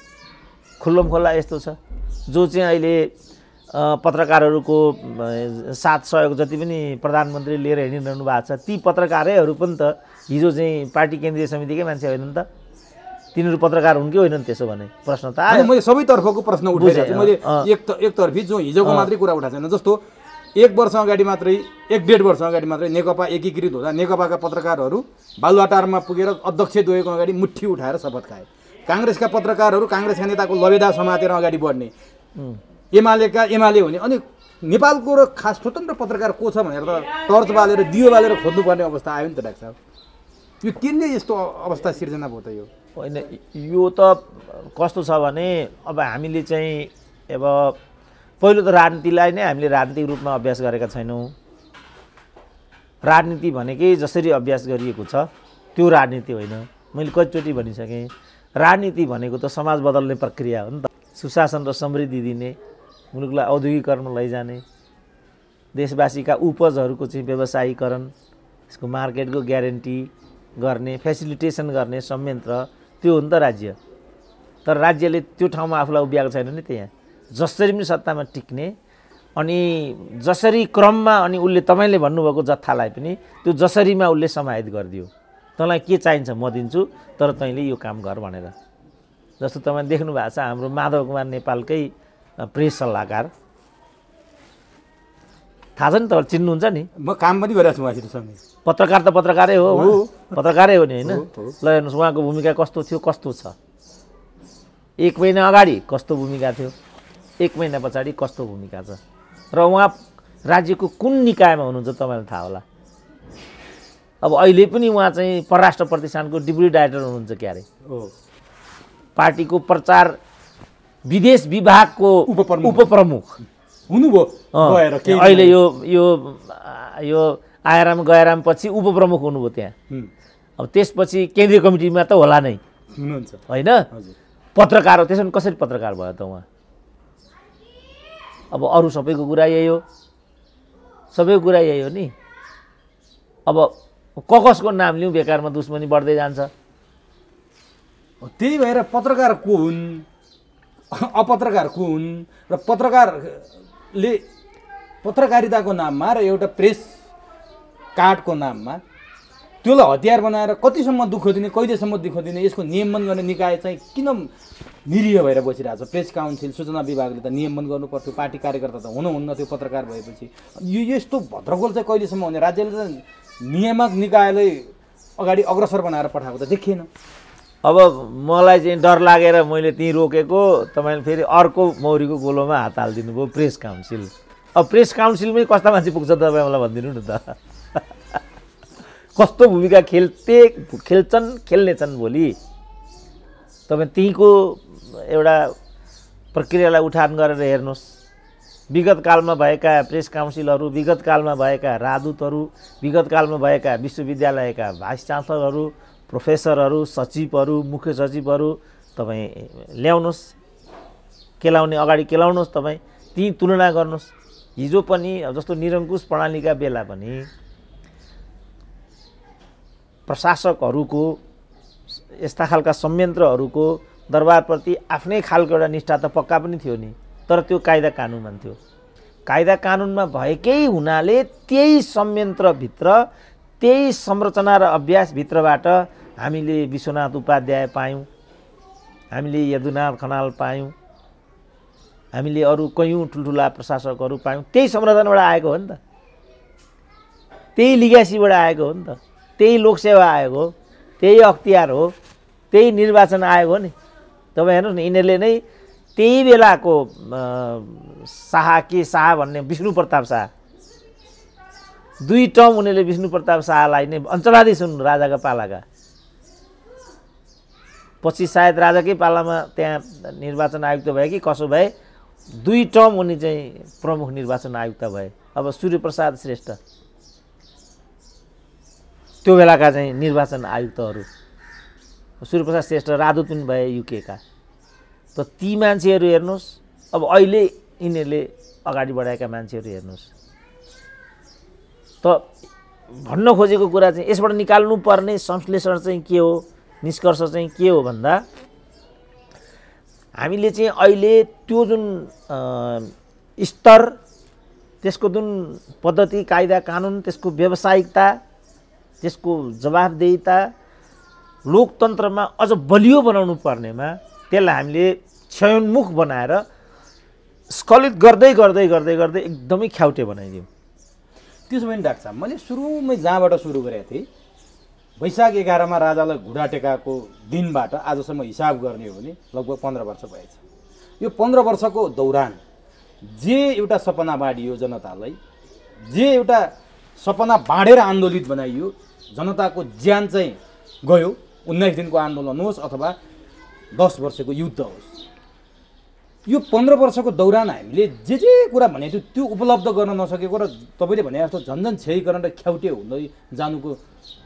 खुल्लम खुल्ला यस्तो छ। जो चाहिँ अहिले पत्रकारहरूको साथ सहयोग जति पनि प्रधानमन्त्री लिएर हिँडिरहनु भएको छ, ती पत्रकारहरू पनि त हिजो चाहिँ पार्टी केन्द्रीय समितिकै मान्छे होइनन् त? तिनीहरू पत्रकार हुन् कि होइनन्? त्यसो भने प्रश्न त आयो। मैले सबै तर्फको प्रश्न उठाइरहेको छु। मैले एकतर्फी जो हिजोको मात्रै कुरा उठाएको छैन। जस्तो 1 वर्ष अगाडि मात्रै, 1.5 वर्ष अगाडि मात्रै नेकपा एकीकृत हुँदा नेकपाका पत्रकारहरू बालुवाटारमा पुगेर अध्यक्ष द्वयको अगाडि मुट्ठी उठाएर शपथ खाए। काङ्ग्रेसका पत्रकारहरू काङ्ग्रेसका नेताको लबेदा समातेर अगाडि बढ्ने, एमाले हुने। अनि नेपालको र खास स्वतन्त्र पत्रकार को छ भनेर त टर्च बालेर दियो बालेर खोज्नुपर्ने अवस्था आयो नि त डाक्टर साहब। यो किनले यस्तो अवस्था सिर्जना भयो त? यो होइन, यो त कस्तो छ भने अब हामीले चाहिँ अब पहिलो त राजनीतिलाई नै हामीले राजनीतिक रूपमा अभ्यास गरेका छैनौँ। राजनीति भनेकै जसरी अभ्यास गरिएको छ त्यो राजनीति होइन। मैले कतिचोटि भनिसकेँ, राजनीति भनेको त समाज बदल्ने प्रक्रिया हो नि त। सुशासन र समृद्धि दिने, मुलुकलाई औद्योगिकरणमा लैजाने, देशवासीका उपजहरूको चाहिँ व्यवसायीकरण, यसको मार्केटको ग्यारेन्टी गर्ने, फेसिलिटेसन गर्ने संयन्त्र, त्यो हो नि त राज्य। तर राज्यले त्यो ठाउँमा आफूलाई उभ्याएको छैन नि त्यहाँ। जसरी पनि सत्तामा टिक्ने, अनि जसरी क्रममा, अनि उसले तपाईँले भन्नुभएको जत्थालाई पनि त्यो जसरीमा उसले समाहित गरिदियो। तँलाई के चाहिन्छ म दिन्छु, तर तैँले यो काम गर भनेर। जस्तो तपाईँ देख्नु भएको छ हाम्रो माधव कुमार नेपालकै प्रेस सल्लाहकार, थाहा छ नि, तपाईँ चिन्नुहुन्छ नि? म काम पनि गरिरहेको छु उहाँसितसँगै। पत्रकार त पत्रकारै हो, पत्रकारै हो नि होइन? ल हेर्नुहोस् उहाँको भूमिका कस्तो थियो, कस्तो छ। 1 महिना अगाडि कस्तो भूमिका थियो, 1 महिना पछाडि कस्तो भूमिका छ, र उहाँ राज्यको कुन निकायमा हुनुहुन्छ तपाईँलाई थाहा होला। अब अहिले पनि उहाँ चाहिँ परराष्ट्र प्रतिष्ठानको डिप्युटी डाइरेक्टर हुनुहुन्छ क्यारे। पार्टीको प्रचार विदेश विभागको उपप्रमुख हुनुभयो। अहिले यो आयाराम गयाराम पछि उपप्रमुख हुनुभयो त्यहाँ। अब त्यसपछि केन्द्रीय कमिटीमा त होला नै हुनुहुन्छ होइन? पत्रकार हो, त्यसो भने कसरी पत्रकार भयो त उहाँ? अब अरू सबैको कुरा यही हो, सबैको कुरा यही हो नि। अब कसको नाम लिउँ, बेकारमा दुश्मनी बढ्दै जान्छ। त्यही भएर पत्रकार को हुन्, अपत्रकार को हुन्, र पत्रकारले पत्रकारिताको नाममा र एउटा प्रेस कार्डको नाममा त्यसलाई हतियार बनाएर कतिसम्म दुःख दिने, कहिलेसम्म दुःख दिने, यसको नियमन गर्ने निकाय चाहिँ किन निरीह भएर बसिरहेको छ? प्रेस काउन्सिल, सूचना विभागले त नियमन गर्नु पर्थ्यो, पार्टी कार्यकर्ता त हुनुहुन्न त्यो पत्रकार भएपछि। यो यस्तो भद्रगोल चाहिँ कहिलेसम्म हुने? राज्यले त नियामक निकायलाई अगाडि अग्रसर बनाएर पठाएको त देखिएन। अब मलाई चाहिँ डर लागेर मैले त्यहीँ रोकेको, तपाईँले फेरि अर्को मौरीको गोलोमा हात हालिदिनु भयो, प्रेस काउन्सिल। अब प्रेस काउन्सिलमै कस्ता मान्छे पुग्छ तपाईँ मलाई भनिदिनु न त। कस्तो भूमिका खेल्छन्, खेल्नेछन् भोलि। तपाईँ त्यहीँको एउटा प्रक्रियालाई उठान गरेर हेर्नुहोस्। विगत कालमा भएका प्रेस काउन्सिलहरू, विगत कालमा भएका राजदूतहरू, विगत कालमा भएका विश्वविद्यालयका भाइस चान्सलरहरू, प्रोफेसरहरू, सचिवहरू, मुख्य सचिवहरू तपाईँ ल्याउनुहोस्, केलाउने अगाडि केलाउनुहोस्। तपाईँ ती तुलना गर्नुहोस्। हिजो पनि जस्तो निरङ्कुश प्रणालीका बेला पनि प्रशासकहरूको यस्ता खालका संयन्त्रहरूको दरबारप्रति आफ्नै खालको एउटा निष्ठा त पक्का पनि थियो नि, तर त्यो कायदा कानुनमा थियो। कायदा कानुनमा भएकै हुनाले त्यही संयन्त्रभित्र, त्यही संरचना र अभ्यासभित्रबाट हामीले विश्वनाथ उपाध्याय पायौँ, हामीले यदुनाथ खनाल पायौँ, हामीले अरू कयौँ ठुल्ठुला प्रशासकहरू पायौँ। त्यही संरचनाबाट आएको हो नि त, त्यही लिग्यासीबाट आएको हो नि त, त्यही लोकसेवा आएको हो, त्यही अख्तियार हो, त्यही निर्वाचन आयोग हो नि। तपाईँ हेर्नुहोस् न, यिनीहरूले नै त्यही बेलाको शाह भन्ने विष्णु प्रताप शाह, 2 टर्म उनीहरूले विष्णु प्रताप शाहलाई नै अञ्चलाधीश हुन् राजाका पालाका। पछि सायद राजाकै पालामा त्यहाँ निर्वाचन आयुक्त भए कि कसो भए, 2 टर्म उनी चाहिँ प्रमुख निर्वाचन आयुक्त भए। अब सूर्यप्रसाद श्रेष्ठ त्यो बेलाका चाहिँ निर्वाचन आयुक्तहरू, सूर्यप्रसाद श्रेष्ठ राजदूत पनि भए युकेका। त ती मान्छेहरू हेर्नुहोस्, अब अहिले यिनीहरूले अगाडि बढाएका मान्छेहरू हेर्नुहोस्। त भन्न खोजेको कुरा चाहिँ यसबाट निकाल्नु पर्ने संश्लेषण चाहिँ के हो, निष्कर्ष चाहिँ के हो भन्दा, हामीले चाहिँ अहिले त्यो जुन स्तर, त्यसको जुन पद्धति, कायदा कानुन, त्यसको व्यावसायिकता, त्यसको जवाफदेहिता लोकतन्त्रमा अझ बलियो बनाउनु पर्नेमा त्यसलाई हामीले क्षयोन्मुख बनाएर स्खलित गर्दै गर्दै गर्दै गर्दै एकदमै ख्याउटे बनाइदियौँ। त्यसो भने डाक्टर साहब, मैले सुरुमै जहाँबाट सुरु गरेको थिएँ, वैशाख 11मा राजालाई घुँडा टेकाएको दिनबाट आजसम्म हिसाब गर्ने हो भने लगभग 15 वर्ष भएछ। यो 15 वर्षको दौरान जे एउटा सपना बाँडियो जनतालाई, जे एउटा सपना बाँडेर आन्दोलित बनाइयो, जनताको ज्यान चाहिँ गयो, 19 दिनको आन्दोलन होस् अथवा 10 वर्षको युद्ध होस्, यो 15 वर्षको दौरान हामीले जे कुरा भनेको थियो त्यो उपलब्ध गर्न नसकेको र तपाईँले भने जस्तो झन्झन क्षयीकरण र ख्याउटे हुँदै जानुको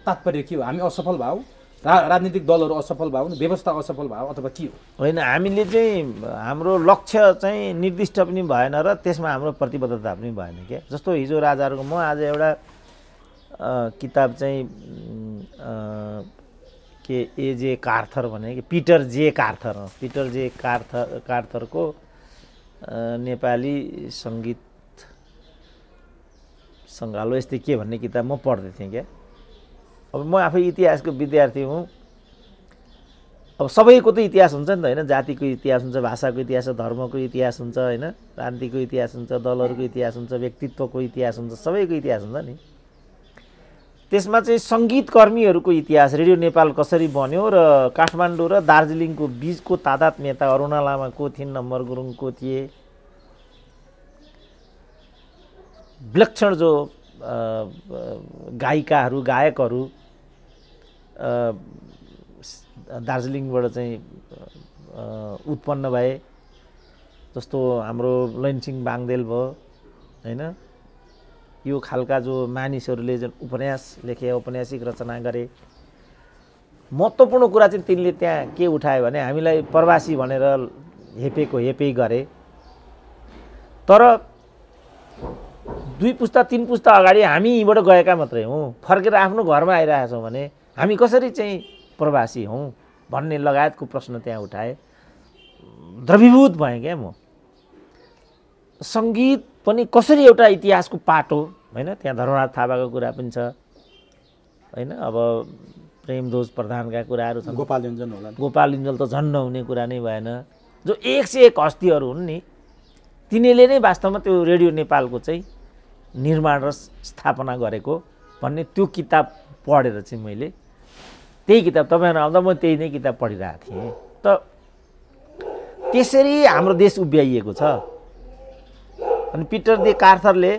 तात्पर्य के हो? हामी असफल भयौँ, राजनीतिक दलहरू असफल भयौँ, व्यवस्था असफल भयो, अथवा के हो? होइन, हामीले चाहिँ हाम्रो लक्ष्य चाहिँ निर्दिष्ट पनि भएन र त्यसमा हाम्रो प्रतिबद्धता पनि भएन क्या। जस्तो हिजो राजाहरूको, म आज एउटा किताब चाहिँ के एजे कार्थर भने कि पिटर जे कार्थरको नेपाली सङ्गीत सङ्गालो यस्तै के भन्ने किताब म पढ्दै थिएँ क्या। अब म आफै इतिहासको विद्यार्थी हुँ। अब सबैको त इतिहास हुन्छ नि त होइन, जातिको इतिहास हुन्छ, भाषाको इतिहास हुन्छ, धर्मको इतिहास हुन्छ होइन, राजनीतिको इतिहास हुन्छ, दलहरूको इतिहास हुन्छ, व्यक्तित्वको इतिहास हुन्छ, सबैको इतिहास हुन्छ नि। त्यसमा चाहिँ सङ्गीतकर्मीहरूको इतिहास, रेडियो नेपाल कसरी बन्यो र काठमाडौँ र दार्जिलिङको बिचको तादात्म्यता, अरुणा लामा को थिइन्, नम्बर गुरुङ को थिए, विलक्षण जो गायिकाहरू, गायकहरू दार्जिलिङबाट चाहिँ उत्पन्न भए, जस्तो हाम्रो लैनसिंह बाङदेल भयो होइन, यो खालका जो मानिसहरूले जुन उपन्यास लेखे, औपन्यासिक रचना गरे, महत्त्वपूर्ण कुरा चाहिँ तिनले त्यहाँ के उठायो भने हामीलाई प्रवासी भनेर हेपे गरे, तर 2 पुस्ता 3 पुस्ता अगाडि हामी यहीँबाट गएका मात्रै हौँ, फर्केर आफ्नो घरमा आइरहेछौँ भने हामी कसरी चाहिँ प्रवासी हौँ भन्ने लगायतको प्रश्न त्यहाँ उठाए। द्रवीभूत भएँ क्या म। सङ्गीत पनि कसरी एउटा इतिहासको पाटो होइन, त्यहाँ धर्मराज थापाको कुरा पनि छ, होइन। अब प्रेमध्वज प्रधानका कुराहरू छन्, गोपाल योन्जन होला, गोपाल युञ्जल त झन् नहुने कुरा नै भएन। जो 101 हस्तीहरू हुन् नि, तिनीले नै वास्तवमा त्यो रेडियो नेपालको चाहिँ निर्माण र स्थापना गरेको भन्ने त्यो किताब पढेर चाहिँ मैले, त्यही किताब तपाईँहरू आउँदा म त्यही नै किताब पढिरहेको थिएँ। त त्यसरी हाम्रो देश उभ्याइएको छ। अनि पिटर दे कार्थरले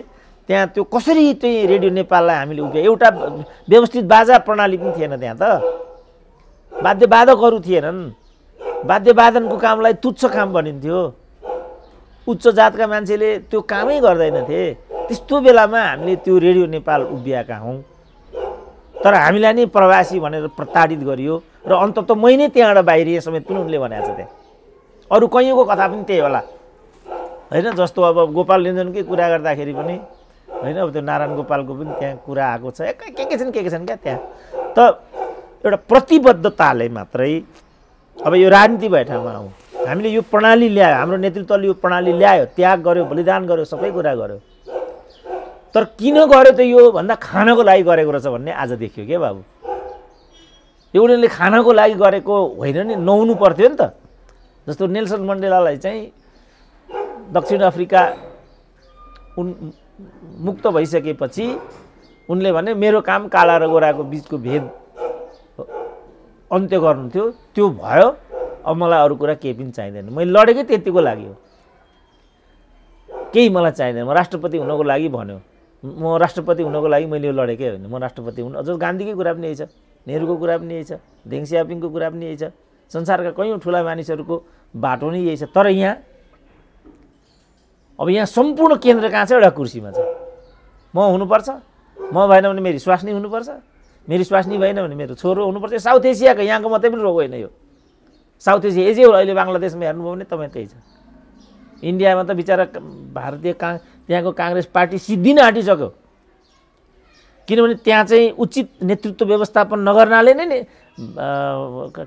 त्यहाँ त्यो कसरी चाहिँ रेडियो नेपाललाई हामीले उभ्याए, एउटा व्यवस्थित बाजा प्रणाली पनि थिएन त्यहाँ त, वाद्यवादकहरू थिएनन्, वाद्यवादनको कामलाई तुच्छ काम भनिन्थ्यो, उच्च जातका मान्छेले त्यो कामै गर्दैनथे। त्यस्तो बेलामा हामीले त्यो रेडियो नेपाल उभ्याएका हौँ। तर हामीलाई नै प्रवासी भनेर प्रताडित गरियो र अन्ततः मै नै त्यहाँबाट बाहिरिए समेत पनि उनले भनेको छ। त्यहाँ अरू कैयौँको कथा पनि त्यही होला होइन। जस्तो अब गोपाल योन्जनकै कुरा गर्दाखेरि पनि होइन, अब त्यो नारायण गोपालको पनि त्यहाँ कुरा आएको छ, के छन् क्या त्यहाँ। त एउटा प्रतिबद्धताले मात्रै अब यो राजनीति भए ठाउँमा आउँ, हामीले यो प्रणाली ल्यायो, हाम्रो नेतृत्वले यो प्रणाली ल्यायो, त्याग गर्यो, बलिदान गर्यो, सबै कुरा गर्यो। तर किन गर्यो त यो भन्दा खानको लागि गरेको रहेछ भन्ने आज देखियो क्या बाबु। यो उनीहरूले खानको लागि गरेको होइन नि, नहुनु पर्थ्यो नि त। जस्तो नेल्सन मण्डेलालाई चाहिँ दक्षिण अफ्रिका मुक्त भइसकेपछि उनले भने मेरो काम काला र गोराको बिचको भेद अन्त्य गर्नु थियो, त्यो भयो, अब मलाई अरू कुरा केही पनि चाहिँदैन, मैले लडेकै त्यतिको लागि हो, केही मलाई चाहिँदैन, म राष्ट्रपति हुनको लागि भन्यो, म राष्ट्रपति हुनको लागि मैले यो लडेकै होइन, म राष्ट्रपति हुनु। अझ गान्धीकै कुरा पनि यही छ, नेहरूको कुरा पनि यही छ, देङ सियापिङको कुरा पनि यही छ, संसारका कैयौँ ठुला मानिसहरूको बाटो नै यही छ। तर यहाँ अब यहाँ सम्पूर्ण केन्द्र कहाँ छ, एउटा कुर्सीमा छ। म हुनुपर्छ, म भएन भने मेरी स्वास्नी हुनुपर्छ, मेरी स्वास्नी भएन भने मेरो छोरो हुनुपर्छ। साउथ एसियाको यहाँको मात्रै पनि रोग होइन यो, साउथ एसिया एजै हो। अहिले बङ्गलादेशमा हेर्नुभयो भने तपाईँ त्यही छ। इन्डियामा त बिचरा भारतीय त्यहाँको काङ्ग्रेस पार्टी सिद्धिन आँटिसक्यो, किनभने त्यहाँ चाहिँ उचित नेतृत्व व्यवस्थापन नगर्नाले नै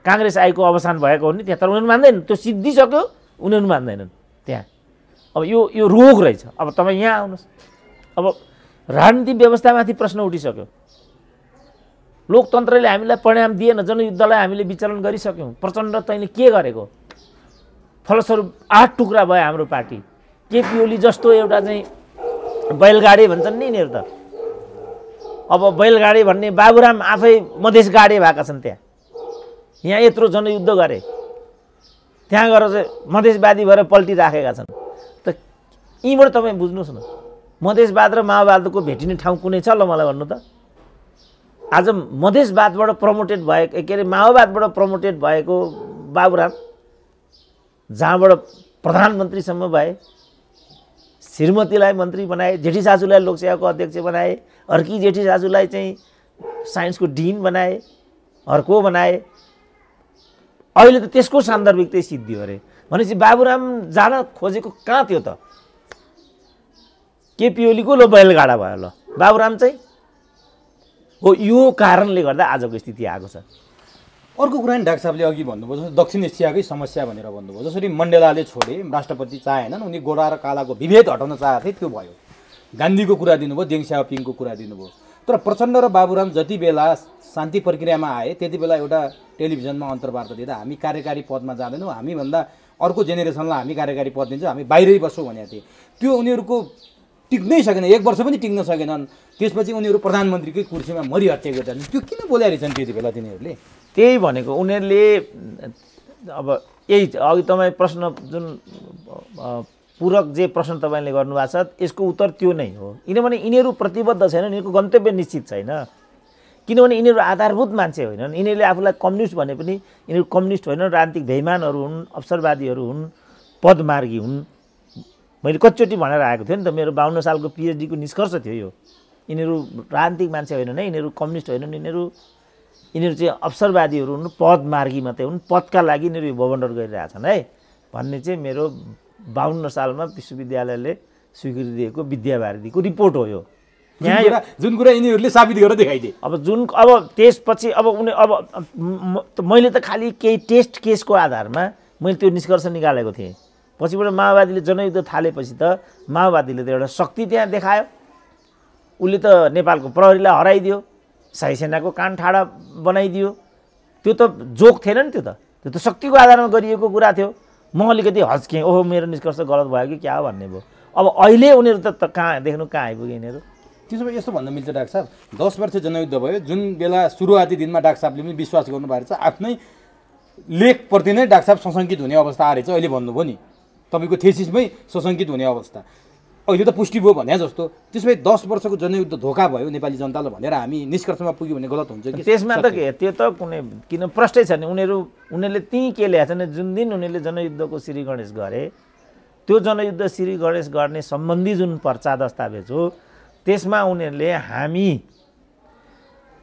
काङ्ग्रेस आएको अवसान भएको हो नि त्यहाँ। तर उनीहरू मान्दैन, त्यो सिद्धिसक्यो, उनीहरू मान्दैनन् त्यहाँ। अब यो रोग रहेछ। अब तपाईँ यहाँ आउनुहोस्, अब राजनीतिक व्यवस्थामाथि प्रश्न उठिसक्यो, लोकतन्त्रले हामीलाई परिणाम दिएन, जनयुद्धलाई हामीले विचलन गरिसक्यौँ, प्रचण्ड तैँले के गरेको, फलस्वरूप 8 टुक्रा भयो हाम्रो पार्टी। केपी ओली जस्तो एउटा चाहिँ बैलगाडी भन्छन् नि यिनीहरू त, अब बैलगाडी भन्ने बाबुराम आफै मधेस गाडी भएका छन् त्यहाँ। यहाँ यत्रो जनयुद्ध गरे, त्यहाँ गएर चाहिँ मधेसवादी भएर पल्टिराखेका छन्। त यहीँबाट तपाईँ बुझ्नुहोस् न, मधेसवाद र माओवादको भेटिने ठाउँ कुनै छ ल मलाई भन्नु त। आज मधेसवादबाट प्रमोटेड भएको, के अरे माओवादबाट प्रमोटेड भएको बाबुराम जहाँबाट प्रधानमन्त्रीसम्म भए, श्रीमतीलाई मन्त्री बनाए, जेठी सासूलाई लोकसेवाको अध्यक्ष बनाए, अर्की जेठी सासूलाई चाहिँ साइन्सको डिन बनाए, अर्को बनाए। अहिले त त्यसको सान्दर्भिक चाहिँ सिद्धि अरे। भनेपछि बाबुराम जान खोजेको कहाँ थियो त? केपी ओलीको लो बैलगाडा भयो ल, बाबुराम चाहिँ हो। यो कारणले गर्दा आजको स्थिति आएको छ। अर्को कुरा नि डाक्टर साहबले अघि भन्नुभयो, जस्तो दक्षिण एसियाकै समस्या भनेर भन्नुभयो। जसरी मण्डेलाले छोडे, राष्ट्रपति चाहेनन्, उनी गोरा र कालाको विभेद हटाउन चाहेथे, त्यो भयो। गान्धीको कुरा दिनुभयो, देङ सियापिङको कुरा दिनुभयो। तर प्रचण्ड र बाबुराम जति बेला शान्ति प्रक्रियामा आए त्यति बेला एउटा टेलिभिजनमा अन्तर्वार्ता दिँदा हामी कार्यकारी पदमा जाँदैनौँ, हामीभन्दा अर्को जेनेरेसनलाई हामी कार्यकारी पद दिन्छौँ, हामी बाहिरै बस्छौँ भनेको थिए। त्यो उनीहरूको टिक्नै सकेन, 1 वर्ष पनि टिक्न सकेनन्। त्यसपछि उनीहरू प्रधानमन्त्रीकै कुर्सीमा मरिहत्या गर्छन्। त्यो किन बोल्या रहेछन् त्यति बेला तिनीहरूले? त्यही भनेको उनीहरूले अब यही अघि तपाईँ प्रश्न जुन पूरक जे प्रश्न तपाईँले गर्नुभएको छ यसको उत्तर त्यो नै हो। किनभने यिनीहरू प्रतिबद्ध छैनन्, यिनीहरूको गन्तव्य निश्चित छैन। किनभने यिनीहरू आधारभूत मान्छे होइनन्। यिनीहरूले आफूलाई कम्युनिस्ट भने पनि यिनीहरू कम्युनिस्ट होइनन्, राजनीतिक बेइमानहरू हुन्, अवसरवादीहरू हुन्, पदमार्गी हुन्। मैले कतिचोटि भनेर आएको थिएँ नि त, मेरो 52 सालको पिएचडीको निष्कर्ष थियो यो। यिनीहरू राजनीतिक मान्छे होइनन् है, यिनीहरू कम्युनिस्ट होइनन्, यिनीहरू चाहिँ अवसरवादीहरू हुन्, पदमार्गी मात्रै हुन्, पदका लागि यिनीहरू भवन्डर गरिरहेछन् है भन्ने चाहिँ मेरो 52 सालमा विश्वविद्यालयले स्वीकृति दिएको विद्यावारिधीको रिपोर्ट हो यो। यहाँ जुन कुरा यिनीहरूले साबित गरेर देखाइदिए। अब त्यसपछि अब मैले त खालि केही टेस्ट केसको आधारमा मैले त्यो निष्कर्ष निकालेको थिएँ। पछिबाट माओवादीले जनयुद्ध थालेपछि त माओवादीले त एउटा शक्ति त्यहाँ देखायो, उसले त नेपालको प्रहरीलाई हराइदियो, शाही सेनाको कान ठाडा बनाइदियो। त्यो त जोक थिएन नि, त्यो त शक्तिको आधारमा गरिएको कुरा थियो। म अलिकति हच्केँ, ओहो मेरो निष्कर्ष गलत भयो कि क्या भन्ने भयो। अब अहिले उनीहरू त कहाँ देख्नु, कहाँ आइपुगे यिनीहरू। त्यसो भए यस्तो भन्न मिल्छ डाक्टर साहब, 10 वर्ष जनयुद्ध भयो, जुन बेला सुरुवाती दिनमा डाक्टर साहबले पनि विश्वास गर्नु भएको छ, आफ्नै लेखप्रति नै डाक्टर साहब सशङ्कित हुने अवस्था आएछ। अहिले भन्नुभयो नि तपाईँको थेसिसमै सशङ्कित हुने अवस्था, अहिले त पुष्टि भयो भने जस्तो। त्यसो भए 10 वर्षको जनयुद्ध धोका भयो नेपाली जनतालाई भनेर हामी निष्कर्षमा पुग्यो भने गलत हुन्छ कि? त्यसमा त के, त्यो त कुनै किन प्रश्नै छ नि। उनीहरूले त्यहीँ के ल्याएको छन्, जुन दिन उनीहरूले जनयुद्धको श्री गणेश गरे, त्यो जनयुद्ध श्री गणेश गर्ने सम्बन्धी जुन पर्चा दस्तावेज हो, त्यसमा उनीहरूले हामी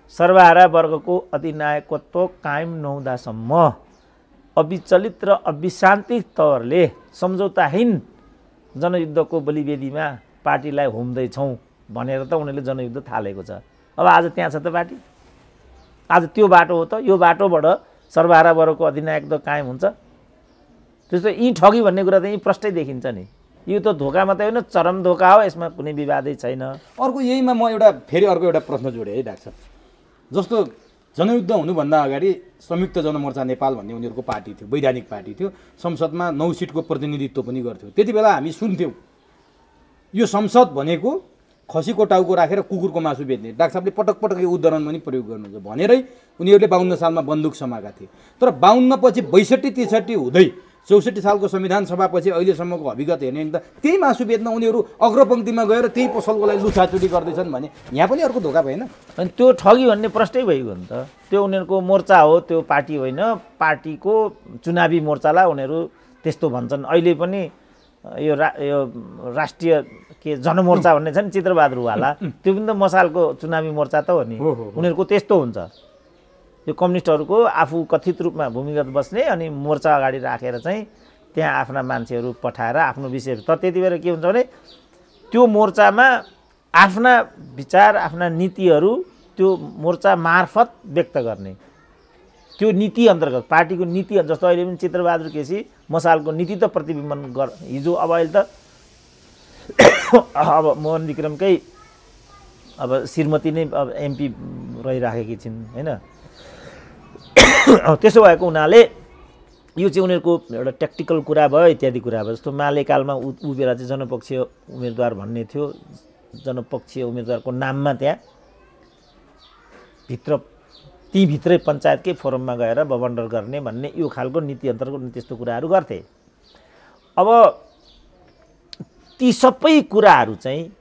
सर्वहारा वर्गको अधिनायकत्व कायम नहुँदासम्म अविचलित र अविश्रान्ति तवरले सम्झौताहीन जनयुद्धको बलिवेदीमा पार्टीलाई हुम्दैछौँ भनेर त उनीहरूले जनयुद्ध थालेको छ। अब आज त्यहाँ छ त पार्टी, आज त्यो बाटो हो त। यो बाटोबाट सर्वहारा वर्गको अधिनायकत्व कायम हुन्छ। त्यस्तो यी ठगी भन्ने कुरा त यहीँ प्रष्टै देखिन्छ नि। यो त धोका मात्रै होइन, चरम धोका हो, यसमा कुनै विवादै छैन। अर्को यहीमा म फेरि अर्को एउटा प्रश्न जोडेँ है डाक्टर साहब। जस्तो जनयुद्ध हुनुभन्दा अगाडि संयुक्त जनमोर्चा नेपाल भन्ने उनीहरूको पार्टी थियो, वैधानिक पार्टी थियो, संसदमा 9 सिटको प्रतिनिधित्व पनि गर्थ्यो। त्यति बेला हामी सुन्थ्यौँ यो संसद भनेको खसीको टाउको राखेर कुकुरको मासु बेच्ने। डाक्टर साहबले पटक पटक यो उदाहरण पनि प्रयोग गर्नुहुन्छ भनेरै उनीहरूले 52 सालमा बन्दुक समाएका थिए। तर 52 पछि 62-63 हुँदै 64 सालको संविधान सभापछि अहिलेसम्मको अभिगत हेर्ने त त्यही मासु बेच्न उनीहरू अग्रपङ्क्तिमा गएर त्यही पसलकोलाई लुछाचुरी गर्दैछन् भने यहाँ पनि अर्को धोका भएन? अनि त्यो ठगी भन्ने प्रश्नै भइगयो नि त। त्यो उनीहरूको मोर्चा हो, त्यो पार्टी होइन। पार्टीको चुनावी मोर्चालाई उनीहरू त्यस्तो भन्छन्। अहिले पनि यो राष्ट्रिय के जनमोर्चा भन्ने छ नि, चित्रबहादुरवाला, त्यो पनि त मसालको चुनावी मोर्चा त हो नि। उनीहरूको त्यस्तो हुन्छ। यो कम्युनिस्टहरूको आफू कथित रूपमा भूमिगत बस्ने अनि मोर्चा अगाडि राखेर चाहिँ त्यहाँ आफ्ना मान्छेहरू पठाएर आफ्नो विषय। तर त्यति बेला के हुन्छ भने त्यो मोर्चामा आफ्ना विचार, आफ्ना नीतिहरू त्यो मोर्चा मार्फत व्यक्त गर्ने, त्यो नीति अन्तर्गत, पार्टीको नीति। जस्तो अहिले पनि चित्रबहादुर केसी मसालको नीति त प्रतिबिम्बन हिजो, अब अहिले त अब मोहन विक्रमकै अब श्रीमती नै अब एमपी रहिराखेकी छिन् होइन। त्यसो भएको हुनाले यो चाहिँ उनीहरूको एउटा ट्याक्टिकल कुरा भयो, इत्यादि कुरा भयो। जस्तो मालेकालमा ऊ बेला चाहिँ जनपक्षीय उम्मेदवार भन्ने थियो, जनपक्षीय उम्मेदवारको नाममा त्यहाँ भित्रै पञ्चायतकै फोरममा गएर बबन्डर गर्ने भन्ने यो खालको नीति अन्तर्गत त्यस्तो कुराहरू गर्थे। अब ती सबै कुराहरू चाहिँ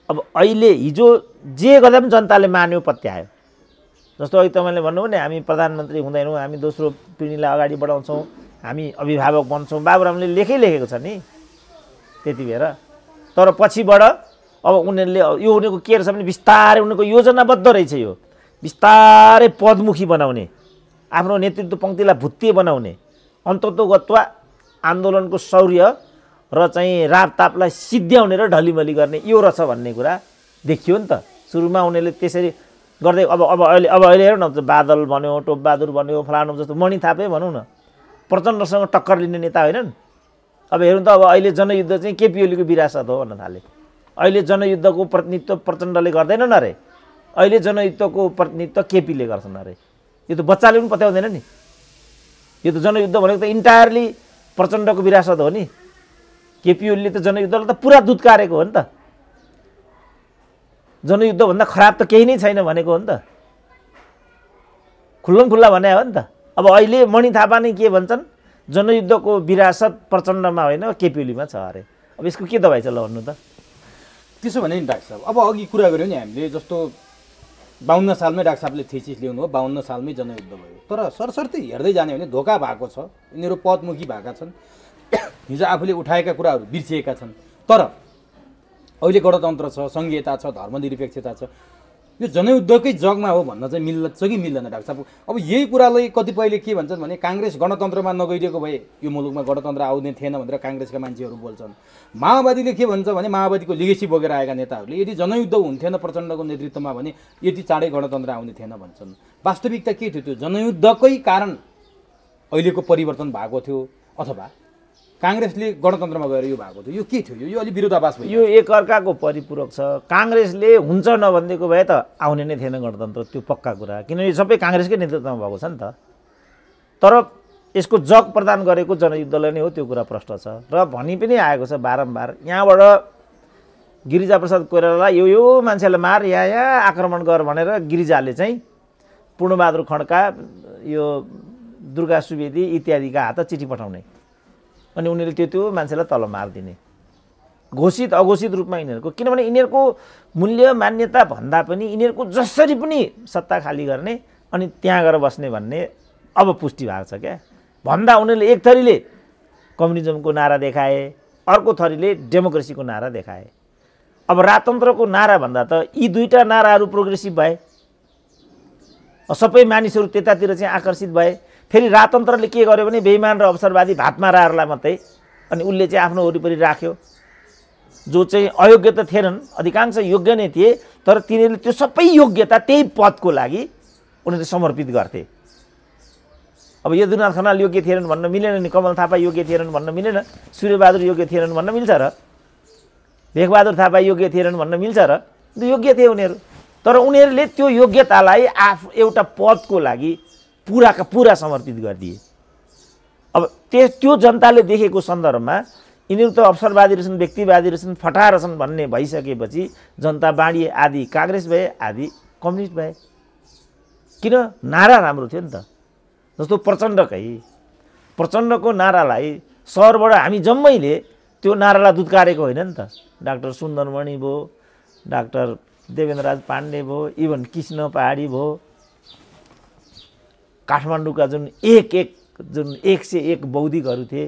अब अहिले हिजो जे गर्दा पनि जनताले मान्यो, पत्यायो। जस्तो अहिले तपाईँले भन्नुभयो नि हामी प्रधानमन्त्री हुँदैनौँ, हामी दोस्रो पिँढीलाई अगाडि बढाउँछौँ, हामी अभिभावक बन्छौँ, बाबुरामले लेखेको छ नि त्यति बेर। तर पछिबाट अब उनीहरूले यो उनीहरूको के रहेछ भने बिस्तारै उनीहरूको योजनाबद्ध रहेछ। यो बिस्तारै पदमुखी बनाउने, आफ्नो नेतृत्व पङ्क्तिलाई भुत्ते बनाउने, अन्ततोगत्वा आन्दोलनको शौर्य र चाहिँ रापतापलाई सिद्ध्याउने र ढलिमली गर्ने यो रहेछ भन्ने कुरा देखियो नि त। सुरुमा उनीहरूले त्यसरी गर्दै अब अहिले हेरौँ न, बादल भन्यो, टोपबहादुर भन्यो, फलानु जस्तो मणि थापे भनौँ न, प्रचण्डसँग टक्कर लिने नेता होइनन्। अब हेरौँ त, अब अहिले जनयुद्ध चाहिँ केपी ओलीको विरासत हो भन्न थाले। अहिले जनयुद्धको प्रतिनिधित्व प्रचण्डले गर्दैनन् अरे, अहिले जनयुद्धको प्रतिनिधित्व केपीले गर्छन् अरे। यो त बच्चाले पनि पत्याउँदैन नि। यो त जनयुद्ध भनेको त इन्टायरली प्रचण्डको विरासत हो नि। केपी ओलीले त जनयुद्धलाई त पुरा दुत्कारेको हो नि त। जनयुद्धभन्दा खराब त केही नै छैन भनेको हो नि त, खुल्लमखुल्ला भने हो नि त। अब अहिले मणि थापा नै के भन्छन्, जनयुद्धको विरासत प्रचण्डमा होइन केपी ओलीमा छ अरे। अब यसको के दबाई छ ल भन्नु त। त्यसो भने नि डाक्टर साहब, अब अघि कुरा गऱ्यौँ नि हामीले, जस्तो 52 सालमै डाक्टर साहबले थेसिस ल्याउनु हो, 52 सालमै जनयुद्ध भयो। तर सरसर्ती हेर्दै जाने हो भने धोका भएको छ, यिनीहरू पदमुखी भएका छन्, हिजो आफूले उठाएका कुराहरू बिर्सिएका छन्। तर अहिले गणतन्त्र छ, सङ्घीयता छ, धर्मनिरपेक्षता छ। यो जनयुद्धकै जगमा हो भन्न चाहिँ मिल्छ कि मिल्दैन डाक्टर साहब? अब यही कुरालाई कतिपयले के भन्छन् भने काङ्ग्रेस गणतन्त्रमा नगइदिएको भए यो मुलुकमा गणतन्त्र आउँदै थिएन भनेर काङ्ग्रेसका मान्छेहरू बोल्छन्। माओवादीले के भन्छ भने माओवादीको लिगेसी बोकेर आएका नेताहरूले यदि जनयुद्ध हुन्थेन प्रचण्डको नेतृत्वमा भने यति चाँडै गणतन्त्र आउने थिएन भन्छन्। वास्तविकता के थियो? त्यो जनयुद्धकै कारण अहिलेको परिवर्तन भएको थियो, अथवा काङ्ग्रेसले गणतन्त्रमा गएर यो भएको थियो, यो के थियो? यो अलि विरोधाभास भयो। यो एकअर्काको परिपूरक छ। काङ्ग्रेसले हुन्छ नभनिदिएको भए त आउने नै थिएन गणतन्त्र, त्यो पक्का कुरा, किनभने सबै काङ्ग्रेसकै नेतृत्वमा भएको छ नि त। तर यसको जग प्रदान गरेको जनयुद्धले नै हो, त्यो कुरा प्रष्ट छ। र भनि पनि आएको छ बारम्बार, यहाँबाट गिरिजाप्रसाद कोइराला यो मान्छेलाई मार, यहाँ आक्रमण गर भनेर गिरिजाले चाहिँ पूर्णबहादुर खड्का, यो दुर्गा सुवेदी इत्यादिका हात चिठी पठाउने, अनि उनीहरूले त्यो मान्छेलाई तल मारिदिने, घोषित अघोषित रूपमा यिनीहरूको। किनभने यिनीहरूको मूल्य मान्यता भन्दा पनि यिनीहरूको जसरी पनि सत्ता खाली गर्ने अनि त्यहाँ गएर बस्ने भन्ने अब पुष्टि भएको छ क्या। भन्दा उनीहरूले एक थरीले कम्युनिजमको नारा देखाए, अर्को थरीले डेमोक्रेसीको नारा देखाए। अब राजतन्त्रको नारा भन्दा त यी दुईटा नाराहरू प्रोग्रेसिभ भए, सबै मानिसहरू त्यतातिर चाहिँ आकर्षित भए। फेरि राजतन्त्रले के गर्यो भने बेइमान र अवसरवादी भातमाराहरूलाई मात्रै अनि उसले चाहिँ आफ्नो वरिपरि राख्यो, जो चाहिँ अयोग्य त थिएनन्, अधिकांश योग्य नै थिए, तर तिनीहरूले त्यो सबै योग्यता त्यही पदको लागि उनीहरूले समर्पित गर्थे। अब यदुनाथ खनाल योग्य थिएनन् भन्न मिलेन नि, कमल थापा योग्य थिएनन् भन्न मिलेन, सूर्यबहादुर योग्य थिएनन् भन्न मिल्छ र? भेकबहादुर थापा योग्य थिएनन् भन्न मिल्छ र? योग्य थिए उनीहरू, तर उनीहरूले त्यो योग्यतालाई एउटा पदको लागि पुराका पुरा समर्पित गरिदिए। अब त्यो जनताले देखेको सन्दर्भमा यिनीहरू त अवसरवादी रहेछन्, व्यक्तिवादी रहेछन्, फटा रहेछन् भन्ने भइसकेपछि जनता बाँडिए, आदि काङ्ग्रेस भए, आदि कम्युनिस्ट भए। किन? नारा राम्रो थियो नि त। जस्तो प्रचण्डको नारालाई सहरबाट हामी जम्मैले त्यो नारालाई दुत्कारेको होइन नि त। डाक्टर सुन्दरमणि भयो, डाक्टर देवेन्द्रराज पाण्डे भयो, इभन कृष्ण पहाडी भयो, काठमाडौँका जुन एक से एक बौद्धिकहरू थिए,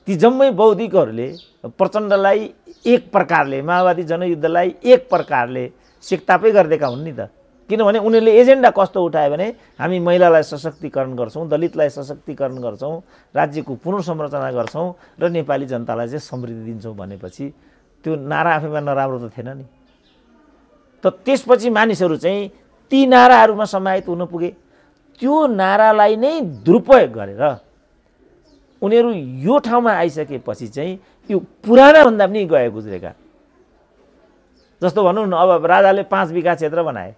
ती जम्मै बौद्धिकहरूले प्रचण्डलाई एक प्रकारले, माओवादी जनयुद्धलाई एक प्रकारले सिकतापै गरिदिएका हुन् नि त। किनभने उनीहरूले एजेन्डा कस्तो उठायो भने हामी महिलालाई सशक्तिकरण गर्छौँ, दलितलाई सशक्तिकरण गर्छौँ, राज्यको पुनर्संरचना गर्छौँ र नेपाली जनतालाई चाहिँ समृद्धि दिन्छौँ भनेपछि त्यो नारा आफैमा नराम्रो त थिएन नि। त त्यसपछि मानिसहरू चाहिँ ती नाराहरूमा समाहित हुन पुगे। त्यो नारालाई नै दुरुपयोग गरेर उनीहरू यो ठाउँमा आइसकेपछि चाहिँ यो पुरानाभन्दा पनि गए गुज्रेका। जस्तो भनौँ न, अब राजाले 5 बिघा क्षेत्र बनाए,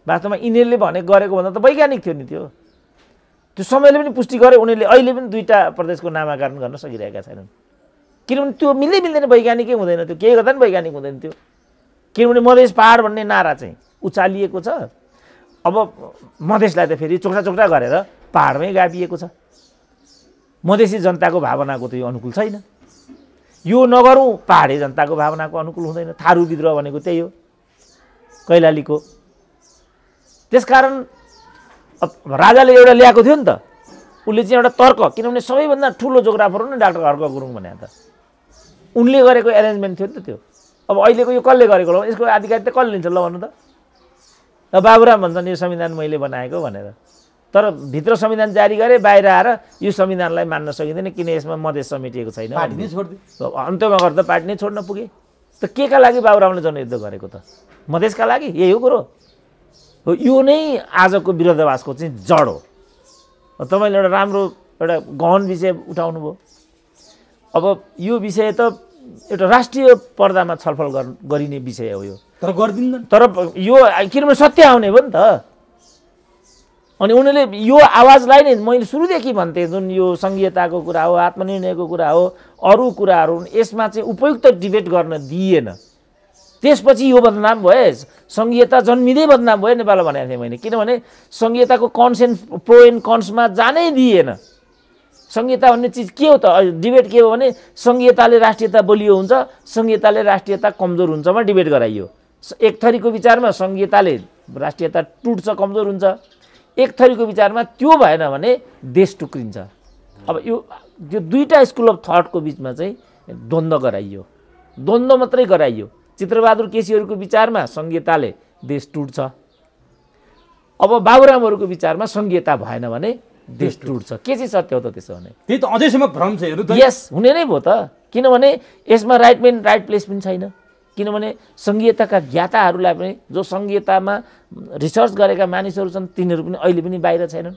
वास्तवमा यिनीहरूले गरेको भन्दा त वैज्ञानिक थियो नि त्यो। त्यो समयले पनि पुष्टि गरे, उनीहरूले अहिले पनि 2टा प्रदेशको नामाकरण गर्न सकिरहेका छैनन्। किनभने त्यो मिल्दैन, वैज्ञानिकै हुँदैन त्यो, केही गर्दा पनि वैज्ञानिक हुँदैन त्यो। किनभने मधेस पहाड भन्ने नारा चाहिँ उचालिएको छ। अब मधेसलाई त फेरि चोक्टा गरेर पहाडमै गाभिएको छ। मधेसी जनताको भावनाको त यो अनुकूल छैन। यो नगरौँ पहाडी जनताको भावनाको अनुकूल हुँदैन। थारू विद्रोह भनेको त्यही हो, कैलालीको। त्यसकारण राजाले एउटा ल्याएको थियो नि त, उसले चाहिँ एउटा तर्क, किनभने सबैभन्दा ठुलो जोग्राफर हो नि डाक्टर हर्क गुरुङ भने त, उनले गरेको एरेन्जमेन्ट थियो नि त त्यो। अब अहिलेको यो कसले गरेको ल, यसको आधिकारिकता कसले लिन्छ ल भन्नु त? बाबुराम भन्छन् यो संविधान मैले बनाएको भनेर, तर भित्र संविधान जारी गरे, बाहिर आएर यो संविधानलाई मान्न सकिँदैन किन यसमा मधेस समेटिएको छैन, अन्त्यमा गर्दा पार्टी नै छोड्न पुगे। त के का लागि बाबुरामले जनयुद्ध गरेको त? मधेसका लागि? यही हो कुरो। यो नै आजको विरोधाभासको चाहिँ जड हो। तपाईँले एउटा राम्रो एउटा गहन विषय उठाउनु भयो। अब यो विषय त एउटा राष्ट्रिय पर्दामा छलफल गरिने विषय हो यो, तर गर्दिन्न। तर यो किनभने सत्य आउने हो नि त। अनि उनीहरूले यो आवाजलाई नै मैले सुरुदेखि भन्थेँ, जुन यो सङ्घीयताको कुरा हो, आत्मनिर्णयको कुरा हो, अरू कुराहरू यसमा चाहिँ उपयुक्त डिबेट गर्न दिइएन। त्यसपछि यो बदनाम भयो, सङ्घीयता जन्मिँदै बदनाम भयो नेपालमा भनेको थिएँ मैले। किनभने सङ्घीयताको कन्सेन्ट प्रो एन्ड कन्समा जानै दिएन। सङ्घीयता भन्ने चिज के हो त? डिबेट के हो भने सङ्घीयताले राष्ट्रियता बलियो हुन्छ, सङ्घीयताले राष्ट्रियता कमजोर हुन्छमा डिबेट गराइयो। एक थरीको विचारमा सङ्घीयताले राष्ट्रियता टुट्छ, कमजोर हुन्छ। एक थरीको विचारमा त्यो भएन भने देश टुक्रिन्छ। अब यो दुईटा स्कुल अफ थटको बिचमा चाहिँ द्वन्द्व गराइयो, द्वन्द्व मात्रै गराइयो। चित्रबहादुर केसीहरूको विचारमा सङ्घीयताले देश टुट्छ, अब बाबुरामहरूको विचारमा सङ्घीयता भएन भने देश टुट्छ। के चाहिँ सत्य हो त त्यसो भने? त्यही त अझैसम्म भ्रम छ हेर्नु त। यस, हुने नै भयो त। किनभने यसमा राइट म्यान राइट प्लेस पनि छैन। किनभने सङ्घीयताका ज्ञाताहरूलाई पनि, जो सङ्घीयतामा रिसर्च गरेका मानिसहरू छन्, तिनीहरू पनि अहिले पनि बाहिर छैनन्।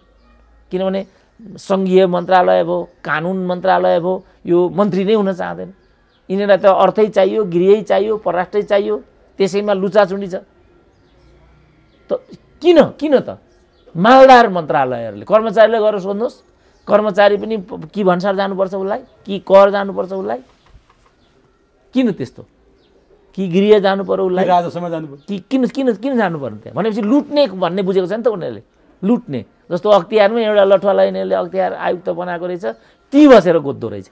किनभने सङ्घीय मन्त्रालय भयो, कानुन मन्त्रालय भयो, यो मन्त्री नै हुन चाहँदैन। यिनीहरूलाई त अर्थै चाहियो, गृहै चाहियो, परराष्ट्रै चाहियो, त्यसैमा लुचाचुडी छ। त किन त मालदार मन्त्रालयहरूले कर्मचारीलाई गएर सोध्नुहोस्, कर्मचारी पनि कि भन्सार जानुपर्छ उसलाई, कि कर जानुपर्छ उसलाई, किन त्यस्तो, कि गृह जानु पर्यो उसलाई, राजस्वमा जानु पर्यो, कि किन जानु पर्यो त्यहाँ भनेपछि लुट्ने भन्ने बुझेको छ नि त उनीहरूले। लुट्ने जस्तो अख्तियारमा एउटा लठुवालाई यिनीहरूले अख्तियार आयुक्त बनाएको रहेछ, ती बसेर गोद्दो रहेछ।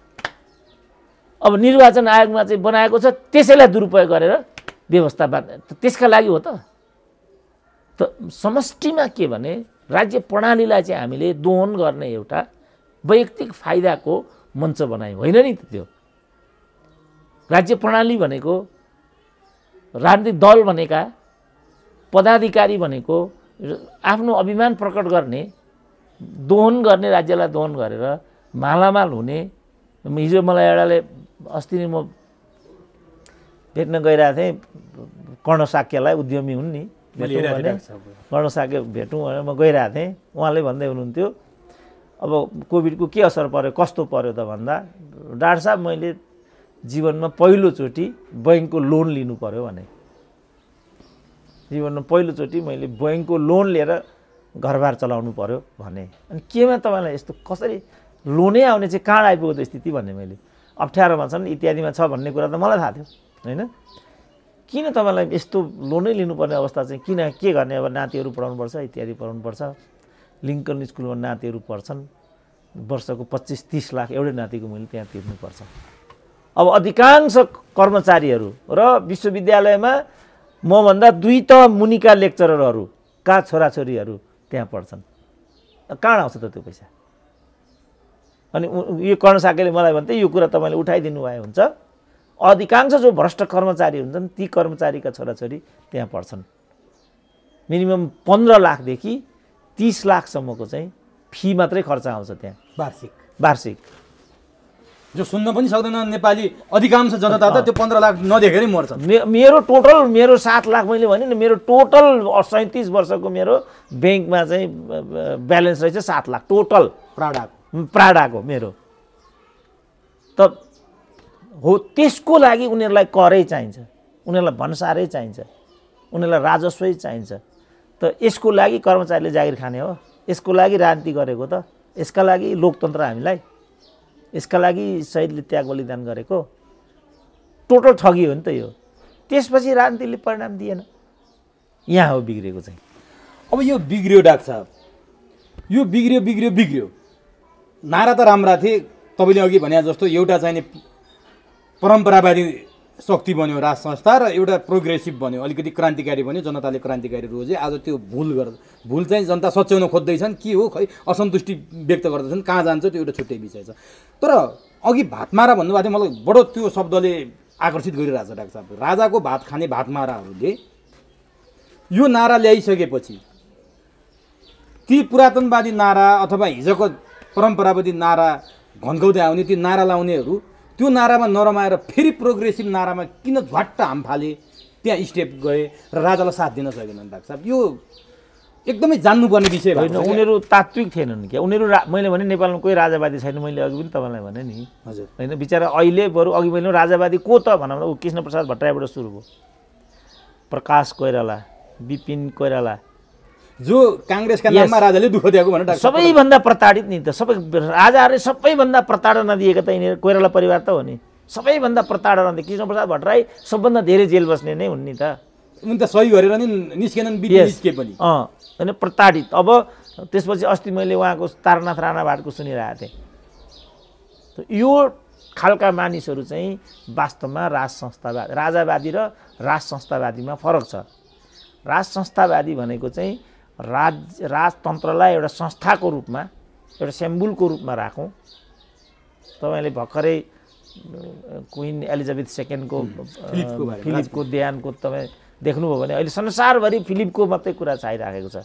अब निर्वाचन आयोगमा चाहिँ बनाएको छ, त्यसैलाई दुरुपयोग गरेर व्यवस्था त्यसका लागि हो त। समष्टिमा के भने राज्य प्रणालीलाई चाहिँ हामीले दोहन गर्ने एउटा वैयक्तिक फाइदाको मञ्च बनायौँ होइन नि त्यो। राज्य प्रणाली भनेको राजनीतिक दल भनेका पदाधिकारी भनेको आफ्नो अभिमान प्रकट गर्ने, दोहन गर्ने, राज्यलाई दोहन गरेर मालामाल हुने। हिजो मलाई एउटाले अस्ति नै म भेट्न गइरहेको थिएँ कर्ण साक्यलाई, उद्यमी हुन् नि, कर्ण साक्य भेटौँ भनेर म गइरहेको थिएँ। उहाँले भन्दै हुनुहुन्थ्यो अब कोभिडको के असर पर्यो, कस्तो पर्यो त भन्दा, डाक्टर साहब मैले जीवनमा पहिलोचोटि बैङ्कको लोन लिनु पर्यो भने, जीवनमा पहिलोचोटि मैले बैङ्कको लोन लिएर घरबार चलाउनु पर्यो भने। अनि केमा तपाईँलाई यस्तो कसरी लोनै आउने चाहिँ कहाँ आइपुग्यो त स्थिति भन्ने, मैले अप्ठ्यारोमा छन् इत्यादिमा छ भन्ने कुरा त मलाई थाहा थियो होइन। किन तपाईँलाई यस्तो लोनै लिनुपर्ने अवस्था चाहिँ किन, के गर्ने, अब नातिहरू पढाउनुपर्छ इत्यादि पढाउनुपर्छ, लिङ्कन स्कुलमा नातिहरू पढ्छन्, वर्षको 25-30 लाख एउटै नातिको मैले त्यहाँ तिर्नुपर्छ। अब अधिकांश कर्मचारीहरू र विश्वविद्यालयमा मभन्दा 2 त मुनिका लेक्चररहरूका छोराछोरीहरू त्यहाँ पढ्छन्, कहाँ आउँछ त त्यो पैसा। अनि यो कर्ण साक्यले मलाई भन्थे यो कुरा तपाईँले उठाइदिनु भए हुन्छ, अधिकांश जो भ्रष्ट कर्मचारी हुन्छन् ती कर्मचारीका छोराछोरी त्यहाँ पढ्छन्। मिनिमम 15 लाखदेखि 30 लाखसम्मको चाहिँ फी मात्रै खर्च आउँछ त्यहाँ वार्षिक, जो सुन्न पनि सक्दैन नेपाली अधिकांश जनता त त्यो 15 लाख नदेखेरै मर्छ। मेरो 7 लाख मैले भने नि, मेरो टोटल 37 वर्षको मेरो ब्याङ्कमा चाहिँ ब्यालेन्स रहेछ 7 लाख टोटल प्राडाको मेरो त हो। त्यसको लागि उनीहरूलाई करै चाहिन्छ, उनीहरूलाई भन्सारै चाहिन्छ, उनीहरूलाई राजस्वै चाहिन्छ। त यसको लागि कर्मचारीले जागिर खाने हो, यसको लागि राजनीति गरेको त, यसका लागि लोकतन्त्र हामीलाई, यसका लागि शहीदले त्याग बलिदान गरेको, टोटल ठगी हो नि त यो। त्यसपछि राजनीतिले परिणाम दिएन, यहाँ हो बिग्रेको चाहिँ। अब यो बिग्रियो डाक्टर साहब, यो बिग्रियो नारा त राम्रा थिए, तपाईँले अघि भने जस्तो एउटा चाहिने परम्परावादी शक्ति बन्यो राज संस्था र एउटा प्रोग्रेसिभ बन्यो, अलिकति क्रान्तिकारी बन्यो, जनताले क्रान्तिकारी रोजे। आज त्यो भुल चाहिँ जनता सच्याउन खोज्दैछन्, के हो खै असन्तुष्टि व्यक्त गर्दैछन्, कहाँ जान्छ त्यो एउटा छुट्टै विषय छ। तर अघि भातमारा भन्नुभएको थियो, मलाई बडो त्यो शब्दले आकर्षित गरिरहेको छ डाक्टर साहब। राजाको भात खाने भातमाराहरूले यो नारा ल्याइसकेपछि ती पुरातनवादी नारा अथवा हिजोको परम्परावादी नारा घन्काउँदै आउने ती नारा लाउनेहरू त्यो नारामा नरमाएर फेरि प्रोग्रेसिभ नारामा किन झ्वाट्ट हाम फाले, त्यहाँ स्टेप गए र राजालाई साथ दिन सकेनन् डाक्टर साहब। यो एकदमै जान्नुपर्ने विषय होइन। उनीहरू तात्विक थिएनन् क्या, उनीहरू मैले भने नेपालमा कोही राजावादी छैन, मैले अघि पनि तपाईँलाई भने नि हजुर होइन। बिचरा अहिले बरु अघि मैले राजावादी को त भनौँ, ऊ कृष्णप्रसाद भट्टराईबाट सुरु भयो, प्रकाश कोइराला, विपिन कोइराला, जो काङ्ग्रेसका नाममा राजाले दुःख दिएको भने डाक्टर सबैभन्दा प्रताडित नि त, सबै राजाहरूले सबैभन्दा प्रताडना दिएका त यिनीहरू कोइराला परिवार त हो नि, सबैभन्दा प्रताडना दिए। कृष्णप्रसाद भट्टराई सबभन्दा धेरै जेल बस्ने नै हुन् नि त, उनी त सही गरेर नि निस्केनन्, निस्के पनि होइन प्रताडित। अब त्यसपछि अस्ति मैले उहाँको तारानाथ राणाभाटको सुनिरहेको थिएँ। यो खालका मानिसहरू चाहिँ वास्तवमा राजावादी र राज संस्थावादीमा फरक छ। राज संस्थावादी भनेको चाहिँ राजतन्त्रलाई एउटा संस्थाको रूपमा, एउटा सिम्बोलको रूपमा राखौँ। तपाईँले भर्खरै क्विन एलिजाबेथ सेकेन्डको फिलिपको देहानको तपाईँ देख्नुभयो भने अहिले संसारभरि फिलिपको मात्रै कुरा चाहिराखेको छ।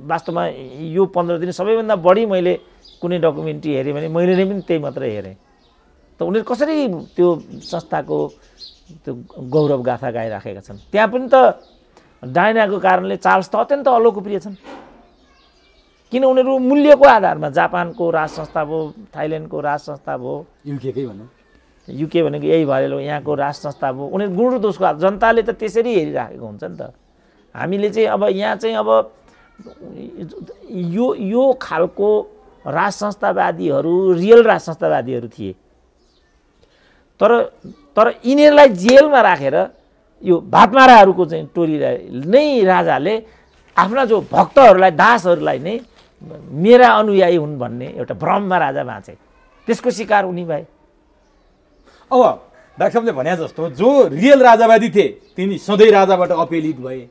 वास्तवमा यो 15 दिन सबैभन्दा बढी मैले कुनै डकुमेन्ट्री हेरेँ भने मैले नै पनि त्यही मात्रै हेरेँ। त उनीहरू कसरी त्यो संस्थाको त्यो गौरव गाथा गाइराखेका छन्। त्यहाँ पनि त डायनाको कारणले चार्ल्स त अत्यन्त अलोकप्रिय छन्। किन उनीहरू मूल्यको आधारमा जापानको राज संस्था भयो, थाइल्यान्डको राज संस्था भयो, युकेकै भनौँ, युके भनेको यही भएर यहाँको राज संस्था भयो, उनीहरू गुण र दोषको जनताले त त्यसरी हेरिराखेको हुन्छ नि त। हामीले चाहिँ अब यहाँ चाहिँ अब यो खालको राज संस्थावादीहरू रियल राज संस्थावादीहरू थिए। तर यिनीहरूलाई जेलमा राखेर यो भातमाराहरूको चाहिँ टोलीलाई नै राजाले आफ्ना जो भक्तहरूलाई दासहरूलाई नै मेरा अनुयायी हुन् भन्ने एउटा भ्रममा राजा बाँचे, त्यसको शिकार उनी भए। अब डाक्टर साहबले भने जस्तो जो रियल राजावादी थिए तिनी सधैँ राजाबाट अपेलित भए,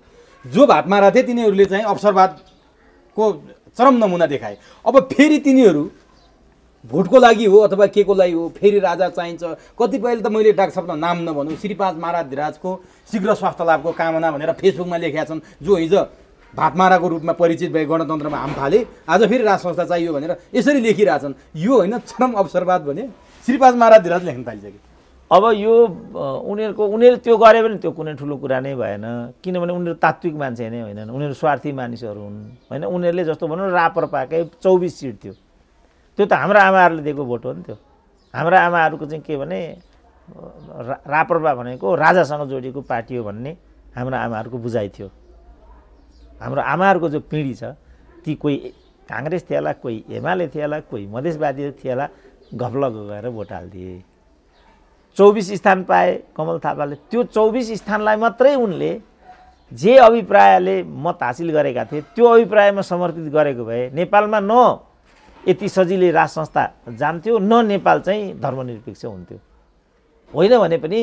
जो भातमारा थिए तिनीहरूले चाहिँ अवसरवादको चरम नमुना देखाए। अब फेरि तिनीहरू भोटको लागि हो अथवा के को लागि हो फेरि राजा चाहिन्छ। कतिपयले त मैले डाक्टर साहबलाई नाम नभनौँ श्रीपाद महाराजधिराजको शीघ्र स्वास्थ्य लाभको कामना भनेर फेसबुकमा लेखेका छन्, जो हिजो भातमाराको रूपमा परिचित भए गणतन्त्रमा हाम फाले, आज फेरि राज संस्था चाहियो भनेर यसरी लेखिरहेछन्। यो होइन चरम अवसरवाद भने श्रीपाद महाराजधिराज लेख्न थालिसके। अब यो उनीहरूले त्यो गरे भने त्यो कुनै ठुलो कुरा नै भएन, किनभने उनीहरू तात्विक मान्छे नै होइनन्, उनीहरू स्वार्थी मानिसहरू हुन् होइन। उनीहरूले जस्तो भनौँ राप्रपाकै 24 सिट थियो, त्यो त हाम्रो आमाहरूले दिएको भोट हो नि। त्यो हाम्रो आमाहरूको चाहिँ के भने राप्रपा भनेको राजासँग जोडिएको पार्टी हो भन्ने हाम्रो आमाहरूको बुझाइ थियो। हाम्रो आमाहरूको जो पिँढी छ ती कोही काङ्ग्रेस थिए होला, कोही एमाले थिए होला, कोही मधेसवादी थिए होला, घपलग गएर भोट हालिदिए। 24 स्थान पाए कमल थापाले। त्यो 24 स्थानलाई मात्रै उनले जे अभिप्रायले मत हासिल गरेका थिए त्यो अभिप्रायमा समर्पित गरेको भए नेपालमा न यति सजिलै राज संस्था जान्थ्यो, न नेपाल चाहिँ धर्मनिरपेक्ष हुन्थ्यो। होइन भने पनि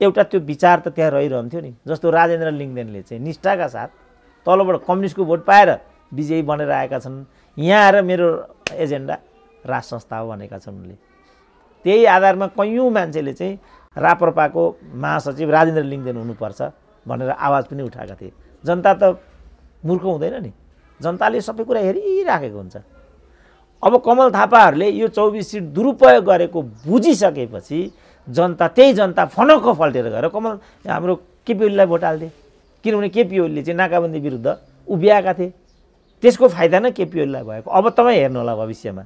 एउटा त्यो विचार त त्यहाँ रहिरहन्थ्यो नि। जस्तो राजेन्द्र लिङ्गदेनले चाहिँ निष्ठाका साथ तलबाट कम्युनिस्टको भोट पाएर विजयी बनेर आएका छन्। यहाँ आएर मेरो एजेन्डा राज संस्था हो भनेका छन् उनले। त्यही आधारमा कैयौँ मान्छेले चाहिँ राप्रपाको महासचिव राजेन्द्र लिङ्गदेन हुनुपर्छ भनेर आवाज पनि उठाएका थिए। जनता त मूर्ख हुँदैन नि, जनताले सबै कुरा हेरिराखेको हुन्छ। अब कमल थापाहरूले यो 24 सिट दुरुपयोग गरेको बुझिसकेपछि जनता त्यही जनता फनक्क फल्टेर गएर कमल हाम्रो केपी ओलीलाई भोट हाल्थे, किनभने केपी ओलीले चाहिँ नाकाबन्दी विरुद्ध उभिएका थिए। त्यसको फाइदा नै केपी ओलीलाई भएको। अब तपाईँ हेर्नु होला भविष्यमा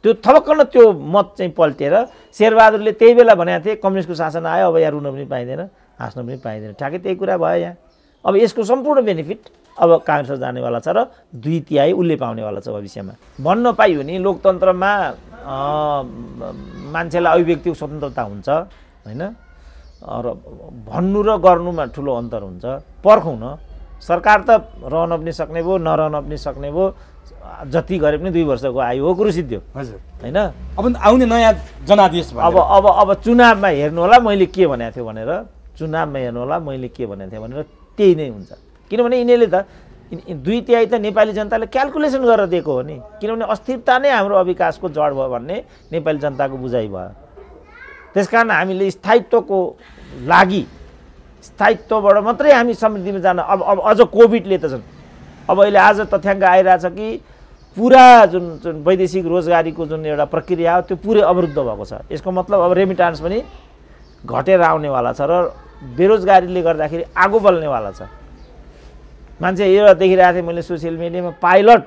त्यो थपक्क त्यो मत चाहिँ पल्टेर शेरबहादुरले त्यही बेला भनेको थिए कम्युनिस्टको शासन आयो अब यहाँ रुन पनि पाइँदैन, हाँस्न पनि पाइँदैन। ठ्याक्कै त्यही कुरा भयो यहाँ। अब यसको सम्पूर्ण बेनिफिट अब काङ्ग्रेस जानेवाला छ र 2/3 उसले पाउनेवाला छ भविष्यमा। भन्न पाइयो नि लोकतन्त्रमा मान्छेलाई अभिव्यक्तिको स्वतन्त्रता हुन्छ होइन, र भन्नु र गर्नुमा ठुलो अन्तर हुन्छ। पर्खौँ न, सरकार त रहन पनि सक्ने भयो, नरहन पनि सक्ने भयो, जति गरे पनि 2 वर्षको आयु हो, कुरो सिद्धियो हजुर होइन। अब आउने नयाँ जनादेश अब चुनावमा हेर्नु होला मैले के भनेको थियो भनेर, चुनावमा हेर्नु होला मैले के भनेको थिएँ भनेर त्यही नै हुन्छ। किनभने यिनीहरूले त 2/3 त नेपाली जनताले क्यालकुलेसन गरेर दिएको हो नि, किनभने अस्थिरता नै हाम्रो विकासको जड भयो भन्ने नेपाली जनताको बुझाइ भयो। त्यसकारण हामीले स्थायित्वको लागि स्थायित्वबाट मात्रै हामी समृद्धिमा जान अब अझ कोभिडले त छन्। अब अहिले आज तथ्याङ्क आइरहेछ कि पुरा जुन वैदेशिक रोजगारीको जुन एउटा प्रक्रिया हो त्यो पुरै अवरुद्ध भएको छ। यसको मतलब अब रेमिटान्स पनि घटेर आउनेवाला छ र बेरोजगारीले गर्दाखेरि आगो बल्नेवाला छ। मान्छे यो देखिरहेको थिएँ मैले सोसियल मिडियामा, पाइलट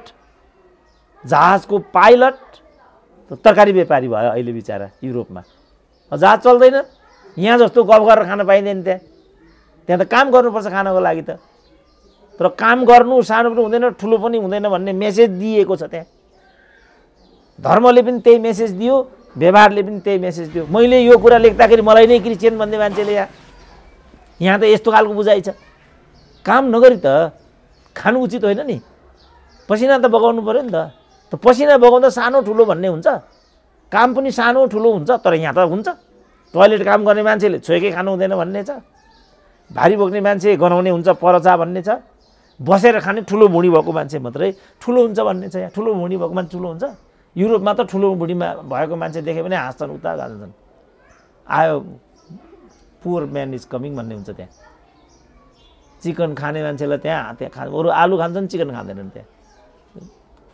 जहाजको पाइलट तरकारी व्यापारी भयो अहिले बिचरा युरोपमा। जहाज चल्दैन, यहाँ जस्तो गफ गरेर खान पाइँदैन। त्यहाँ त काम गर्नुपर्छ खानको लागि त, तर काम गर्नु सानो पनि हुँदैन ठुलो पनि हुँदैन भन्ने मेसेज दिएको छ त्यहाँ। धर्मले पनि त्यही मेसेज दियो, व्यवहारले पनि त्यही मेसेज दियो। मैले यो कुरा लेख्दाखेरि मलाई नै क्रिस्चियन भन्ने मान्छेले यहाँ त यस्तो खालको बुझाइ छ। काम नगरी त खानु उचित होइन नि, पसिना त बगाउनु पऱ्यो नि त पसिना बगाउँदा सानो ठुलो भन्ने हुन्छ, काम पनि सानो ठुलो हुन्छ। तर यहाँ त हुन्छ, टोयलेट काम गर्ने मान्छेले छोएकै खानु हुँदैन भन्ने छ, भारी बोक्ने मान्छे गनाउने हुन्छ परचा भन्ने छ, बसेर खाने ठुलो भुँडी भएको मान्छे मात्रै ठुलो हुन्छ भन्ने छ। यहाँ ठुलो भुँडी भएको मान्छे ठुलो हुन्छ। युरोपमा त ठुलो भुँडीमा भएको मान्छे देख्यो भने हाँस्छन्, उता गाल्छन्, आयो पुअर म्यान इज कमिङ भन्ने हुन्छ। त्यहाँ चिकन खाने मान्छेलाई त्यहाँ खान्छ, अरू आलु खान्छन् चिकन खाँदैनन्। त्यहाँ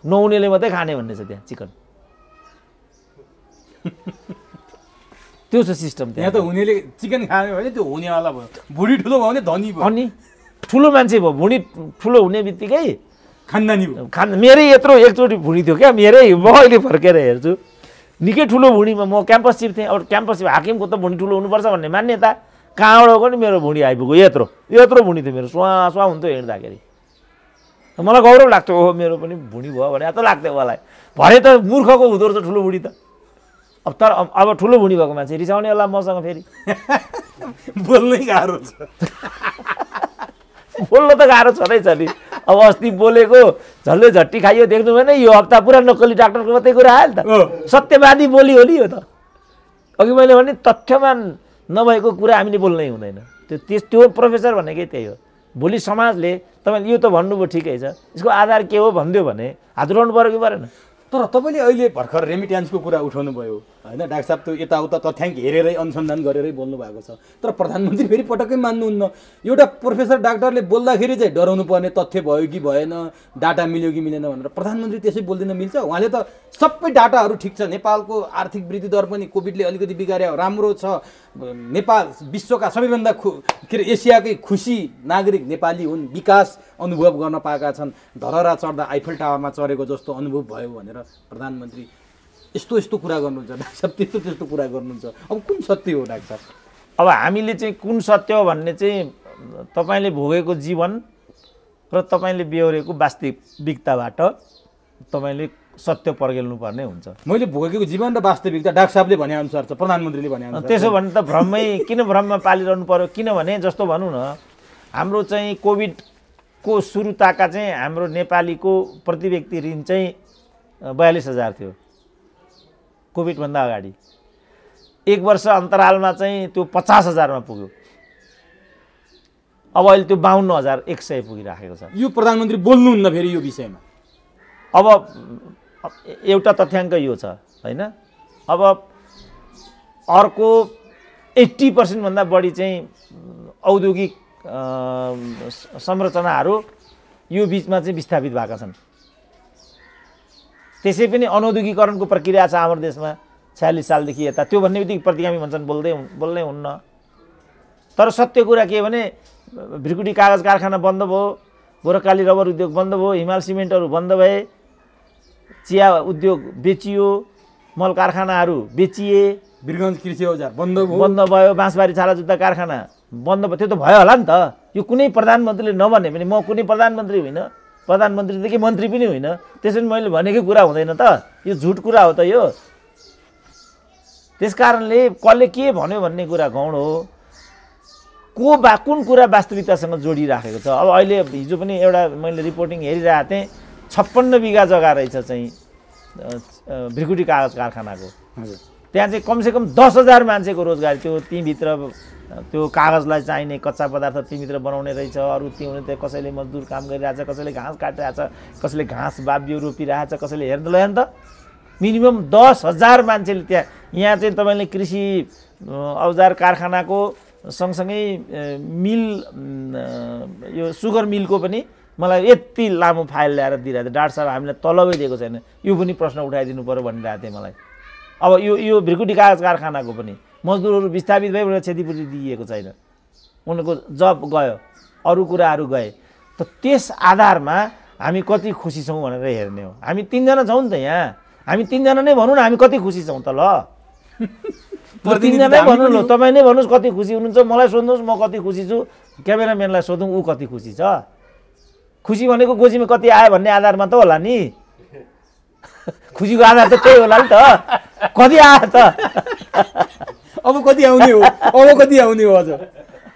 नहुनेले मात्रै खाने भन्ने छ त्यहाँ चिकन। त्यो छ सिस्टम त्यहाँ त हुनेले चिकन खाने भने त्यो हुनेवाला भयो, भुँडी ठुलो भयो भने धनी भयो। अनि ठुलो मान्छे भयो, भुँडी ठुलो हुने बित्तिकै खानदानी भयो। मेरै यत्रो एकचोटि भुँडी थियो क्या, मेरै, म अहिले फर्केर हेर्छु निकै ठुलो भुँडीमा। म क्याम्पस चिफ थिएँ, अब क्याम्पस चिफ हाकिमको त भुँडी ठुलो हुनुपर्छ भन्ने मान्यता, कहाँबाट पनि मेरो भुँडी आइपुग्यो, यत्रो भुँडी थियो मेरो, सुवा हुन्थ्यो हिँड्दाखेरि। मलाई गौरव लाग्थ्यो, ओहो मेरो पनि भुँडी भयो भने त लाग्थ्यो मलाई। भरे त मूर्खको हुँदो रहेछ ठुलो भुँडी त। अब ठुलो भुँडी भएको मान्छे रिसाउने होला मसँग फेरि। बोल्नै गाह्रो छ। बोल्न त गाह्रो छँदैछ नि। अब अस्ति बोलेको झल्लै झट्टी खाइयो, देख्नु भएन? यो हप्ता पुरा नक्कली डाक्टरको मात्रै कुरा आयो नि त। सत्यवादी बोली हो नि यो त। अघि मैले भने तथ्यमा नभएको कुरा हामीले बोल्नै हुँदैन। त्यो प्रोफेसर भनेकै त्यही हो। भोलि समाजले तपाईँले यो त भन्नुभयो ठिकै छ, यसको आधार के हो भनिदियो भने हात उठाउनु पऱ्यो कि परेन? तर तपाईँले अहिले भर्खर रेमिट्यान्सको कुरा उठाउनु भयो होइन डाक्टर साहब, त्यो यताउता तथ्याङ्क हेरेरै अनुसन्धान गरेरै बोल्नु भएको छ। तर प्रधानमन्त्री फेरि पटक्कै मान्नुहुन्न। एउटा प्रोफेसर डाक्टरले बोल्दाखेरि चाहिँ डराउनु पर्ने तथ्य भयो कि भएन, डाटा मिल्यो कि मिलेन भनेर प्रधानमन्त्री त्यसै बोल्दिन मिल्छ? उहाँले त सबै डाटाहरू ठिक छ, नेपालको आर्थिक वृद्धि दर पनि कोभिडले अलिकति बिगार्यो, राम्रो छ, नेपाल विश्वका सबैभन्दा के अरे एसियाकै खुसी नागरिक नेपाली हुन्, विकास अनुभव गर्न पाएका छन्, धरहरा चढ्दा आइफल टावरमा चढेको जस्तो अनुभव भयो भनेर प्रधानमन्त्री यस्तो कुरा गर्नुहुन्छ। डाक्टर साहब त्यस्तो कुरा गर्नुहुन्छ। अब कुन सत्य हो डाक्टर साहब? अब हामीले चाहिँ कुन सत्य हो भन्ने चाहिँ तपाईँले भोगेको जीवन र तपाईँले बेहोरेको वास्तविकताबाट तपाईँले सत्य पर्गेल्नु पर्ने हुन्छ। मैले भोगेको जीवन र वास्तविकता डाक्टर साहबले भनेअनुसार छ, प्रधानमन्त्रीले भनेअनुसार। त्यसो भने त किन भ्रममा पालिरहनु पर्यो? किनभने जस्तो भनौँ न, हाम्रो चाहिँ कोभिडको सुरुताका चाहिँ हाम्रो नेपालीको प्रति व्यक्ति ऋण चाहिँ 42,000 थियो कोभिडभन्दा अगाडि। 1 वर्ष अन्तरालमा चाहिँ त्यो 50,000मा पुग्यो। अब अहिले त्यो 52,100 पुगिराखेको छ। यो प्रधानमन्त्री बोल्नुहुन्न फेरि यो विषयमा। अब एउटा तथ्याङ्क यो छ होइन। अब अर्को 80% भन्दा बढी चाहिँ औद्योगिक संरचनाहरू यो बिचमा चाहिँ विस्थापित भएका छन्। त्यसै पनि अनौद्योगिकरणको प्रक्रिया छ हाम्रो देशमा 46 सालदेखि यता। त्यो भन्ने बित्तिकै प्रतिगामी भन्छन्, बोल्नै हुन्न। तर सत्य कुरा के भने भ्रिकुटी कागज कारखाना बन्द भयो, गोरखकाली रबर उद्योग बन्द भयो, हिमाल सिमेन्टहरू बन्द भए, चिया उद्योग बेचियो, मल कारखानाहरू बेचिए, वीरगञ्ज कृषि औजार बन्द भयो, बाँसबारी छाला जुत्ता कारखाना बन्द भयो। त्यो त भयो होला नि त। यो कुनै प्रधानमन्त्रीले नभने पनि, म कुनै प्रधानमन्त्री होइन, प्रधानमन्त्रीदेखि मन्त्री पनि होइन, त्यसैले मैले भनेकै कुरा हुँदैन त। यो झुट कुरा हो त यो। त्यसकारणले कसले के भन्यो भन्ने कुरा गौण हो। कुन कुरा वास्तविकतासँग जोडिराखेको छ। अब अहिले हिजो पनि एउटा मैले रिपोर्टिङ हेरिरहेको थिएँ, 56 बिघा जग्गा रहेछ चाहिँ भ्रिकुटी कागज कारखानाको। त्यहाँ चाहिँ कमसेकम 10,000 मान्छेको रोजगारी थियो। तीभित्र त्यो कागजलाई चाहिने कच्चा पदार्थ तीभित्र बनाउने रहेछ। अरू त्यहाँ त्यहाँ कसैले मजदुर काम गरिरहेछ, कसैले घाँस काटिरहेछ, कसैले घाँस बाबियो रोपिरहेछ, कसैले हेर्नु ल त। मिनिमम 10,000 मान्छेले त्यहाँ। यहाँ चाहिँ तपाईँले कृषि औजार कारखानाको सँगसँगै मिल, यो सुगर मिलको पनि मलाई यति लामो फाइल ल्याएर दिइरहेको थियो। डाक्टर साहब हामीलाई तलबै दिएको छैन, यो पनि प्रश्न उठाइदिनु पर्यो भनिरहेको थिएँ मलाई। अब यो भ्रिकुटी कागज कारखानाको पनि मजदुरहरू विस्थापित भए भनेर क्षतिपूर्ति दिइएको छैन, उनको जब गयो, अरू कुराहरू गए। त त्यस आधारमा हामी कति खुसी छौँ भनेर हेर्ने हो। हामी 3 जना छौँ नि त यहाँ। हामी 3 जना नै भनौँ न हामी कति खुसी छौँ त। ल 3 जना नै भन्नु ल, तपाईँ नै भन्नुहोस् कति खुसी हुनुहुन्छ। मलाई सोध्नुहोस् म कति खुसी छु, क्यामेराम्यानलाई सोधौँ ऊ कति खुसी छ। खुसी भनेको गोजीमा कति आयो भन्ने आधारमा त होला नि। खुसीको आधार त त्यही होला नि त, कति आयो त। अब कति आउने हो, अब कति आउने हो,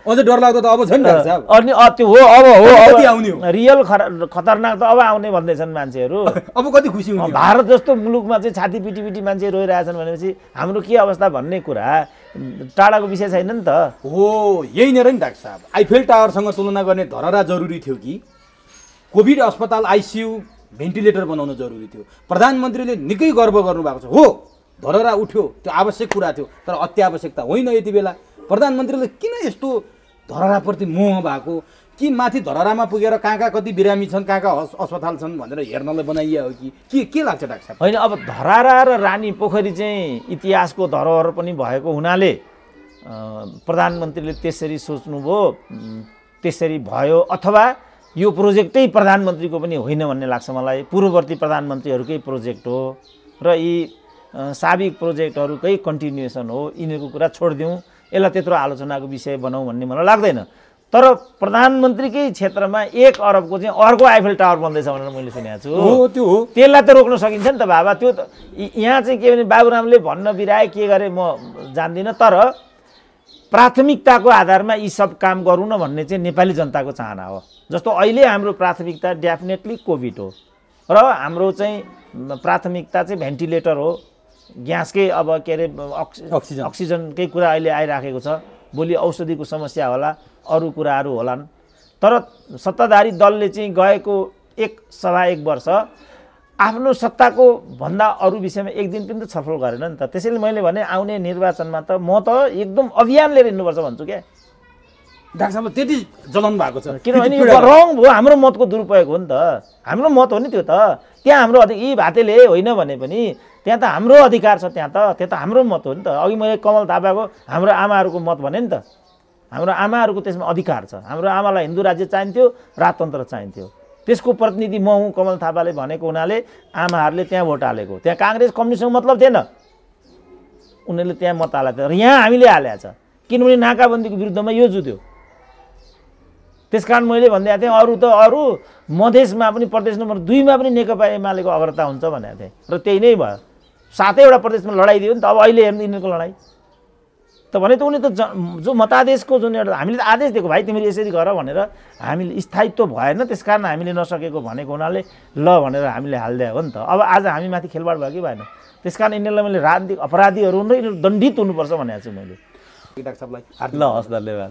अझ डरलाग्दो त अब छ नि डाक्टर साहब। अनि त्यो हो, अब कति आउने हो, रियल खतरनाक त अब आउने भन्दैछन् मान्छेहरू। अब कति खुसी हुने। भारत जस्तो मुलुकमा चाहिँ छाती पिटी मान्छे रोइरहेछन् भनेपछि हाम्रो के अवस्था भन्ने कुरा टाढाको विषय छैन नि त। हो यही नै र नि डाक्टर साहब। आइफेल टावरसँग तुलना गर्ने धरहरा जरुरी थियो कि कोभिड अस्पताल आइसियु भेन्टिलेटर बनाउन जरुरी थियो? प्रधानमन्त्रीले निकै गर्व गर्नुभएको छ। हो धरहरा उठ्यो, त्यो आवश्यक कुरा थियो, तर अत्यावश्यकता होइन यति बेला। प्रधानमन्त्रीले किन यस्तो धरहराप्रति मोह भएको कि माथि धरहरामा पुगेर कहाँ कति बिरामी छन्, कहाँ अस्पताल छन् भनेर हेर्नलाई बनाइया हो कि के लाग्छ डाक्टर साहब? होइन, अब धरहरा र रानी पोखरी चाहिँ इतिहासको धरोहर पनि भएको हुनाले प्रधानमन्त्रीले त्यसरी सोच्नुभयो, त्यसरी भयो। अथवा यो प्रोजेक्टै प्रधानमन्त्रीको पनि होइन भन्ने लाग्छ मलाई। पूर्ववर्ती प्रधानमन्त्रीहरूकै प्रोजेक्ट हो र यी साबिक प्रोजेक्टहरूकै कन्टिन्युएसन हो। यिनीहरूको कुरा छोडिदिउँ, यसलाई त्यत्रो आलोचनाको विषय बनाऊ भन्ने मलाई लाग्दैन। तर प्रधानमन्त्रीकै क्षेत्रमा 1 अरबको चाहिँ अर्को आइफेल टावर बन्दैछ भनेर मैले सुनेको छु। त्यो हो। त्यसलाई त रोक्न सकिन्छ नि त बाबा। त्यो त यहाँ चाहिँ के भने बाबुरामले भन्न बिराए के गरे म जान्दिनँ, तर प्राथमिकताको आधारमा यी सब काम गरौँ न भन्ने चाहिँ नेपाली जनताको चाहना हो। जस्तो अहिले हाम्रो प्राथमिकता डेफिनेटली कोभिड हो र हाम्रो चाहिँ प्राथमिकता चाहिँ भेन्टिलेटर हो, ग्यासकै अब के अरे अक्सिजनकै कुरा अहिले आइराखेको छ। भोलि औषधिको समस्या होला, अरू कुराहरू होलान्। तर सत्ताधारी दलले चाहिँ गएको 1 सभा 1 वर्ष आफ्नो सत्ताको भन्दा अरू विषयमा 1 दिन पनि त छलफल गरेन नि त। त्यसैले मैले भने आउने निर्वाचनमा त म त एकदम अभियान लिएर हिँड्नुपर्छ भन्छु क्या। डाक्टर साहब त्यति जलाउनु भएको छ, किनभने यो रङ भयो, हाम्रो मतको दुरुपयोग हो नि त। हाम्रो मत हो नि त्यो त। त्यहाँ हाम्रो यी भातेले होइन भने पनि त्यहाँ त हाम्रो अधिकार छ। त्यहाँ त्यो त हाम्रो मत हो नि त। अघि मैले कमल थापाको हाम्रो आमाहरूको मत भने नि त। हाम्रो आमाहरूको त्यसमा अधिकार छ। हाम्रो आमालाई हिन्दू राज्य चाहिन्थ्यो, राजतन्त्र चाहिन्थ्यो। त्यसको प्रतिनिधि म हुँ कमल थापाले भनेको हुनाले आमाहरूले त्यहाँ भोट हालेको। त्यहाँ काङ्ग्रेस कम्युनिस्टसँग मतलब थिएन, उनीहरूले त्यहाँ मत हालेको थियो। र यहाँ हामीले हालेको छ किनभने नाकाबन्दीको विरुद्धमा यो जुत्यो। त्यसकारण मैले भनिदिएको थिएँ अरू मधेसमा पनि प्रदेश नम्बर 2 मा पनि नेकपा एमालेको अग्रता हुन्छ भनेको थिएँ र त्यही नै भयो। 7वटा प्रदेशमा लडाइँ दियो नि त। अब अहिले हेर्नु यिनीहरूको लडाइँ त भने त उनी त जो मतादेशको जुन एउटा हामीले त आदेश दिएको भाइ तिमीले यसरी गर भनेर, हामीले स्थायित्व भएन त्यसकारण हामीले नसकेको भनेको हुनाले ल भनेर हामीले हालिदियो हो नि त। अब आज हामी माथि खेलबाड भयो कि भएन? त्यसकारण यिनीहरूलाई मैले राजनीतिक अपराधीहरू हुन् र यिनीहरू दण्डित हुनुपर्छ भनेको छु मैले। डाक्टर साहबलाई ल हस्, धन्यवाद।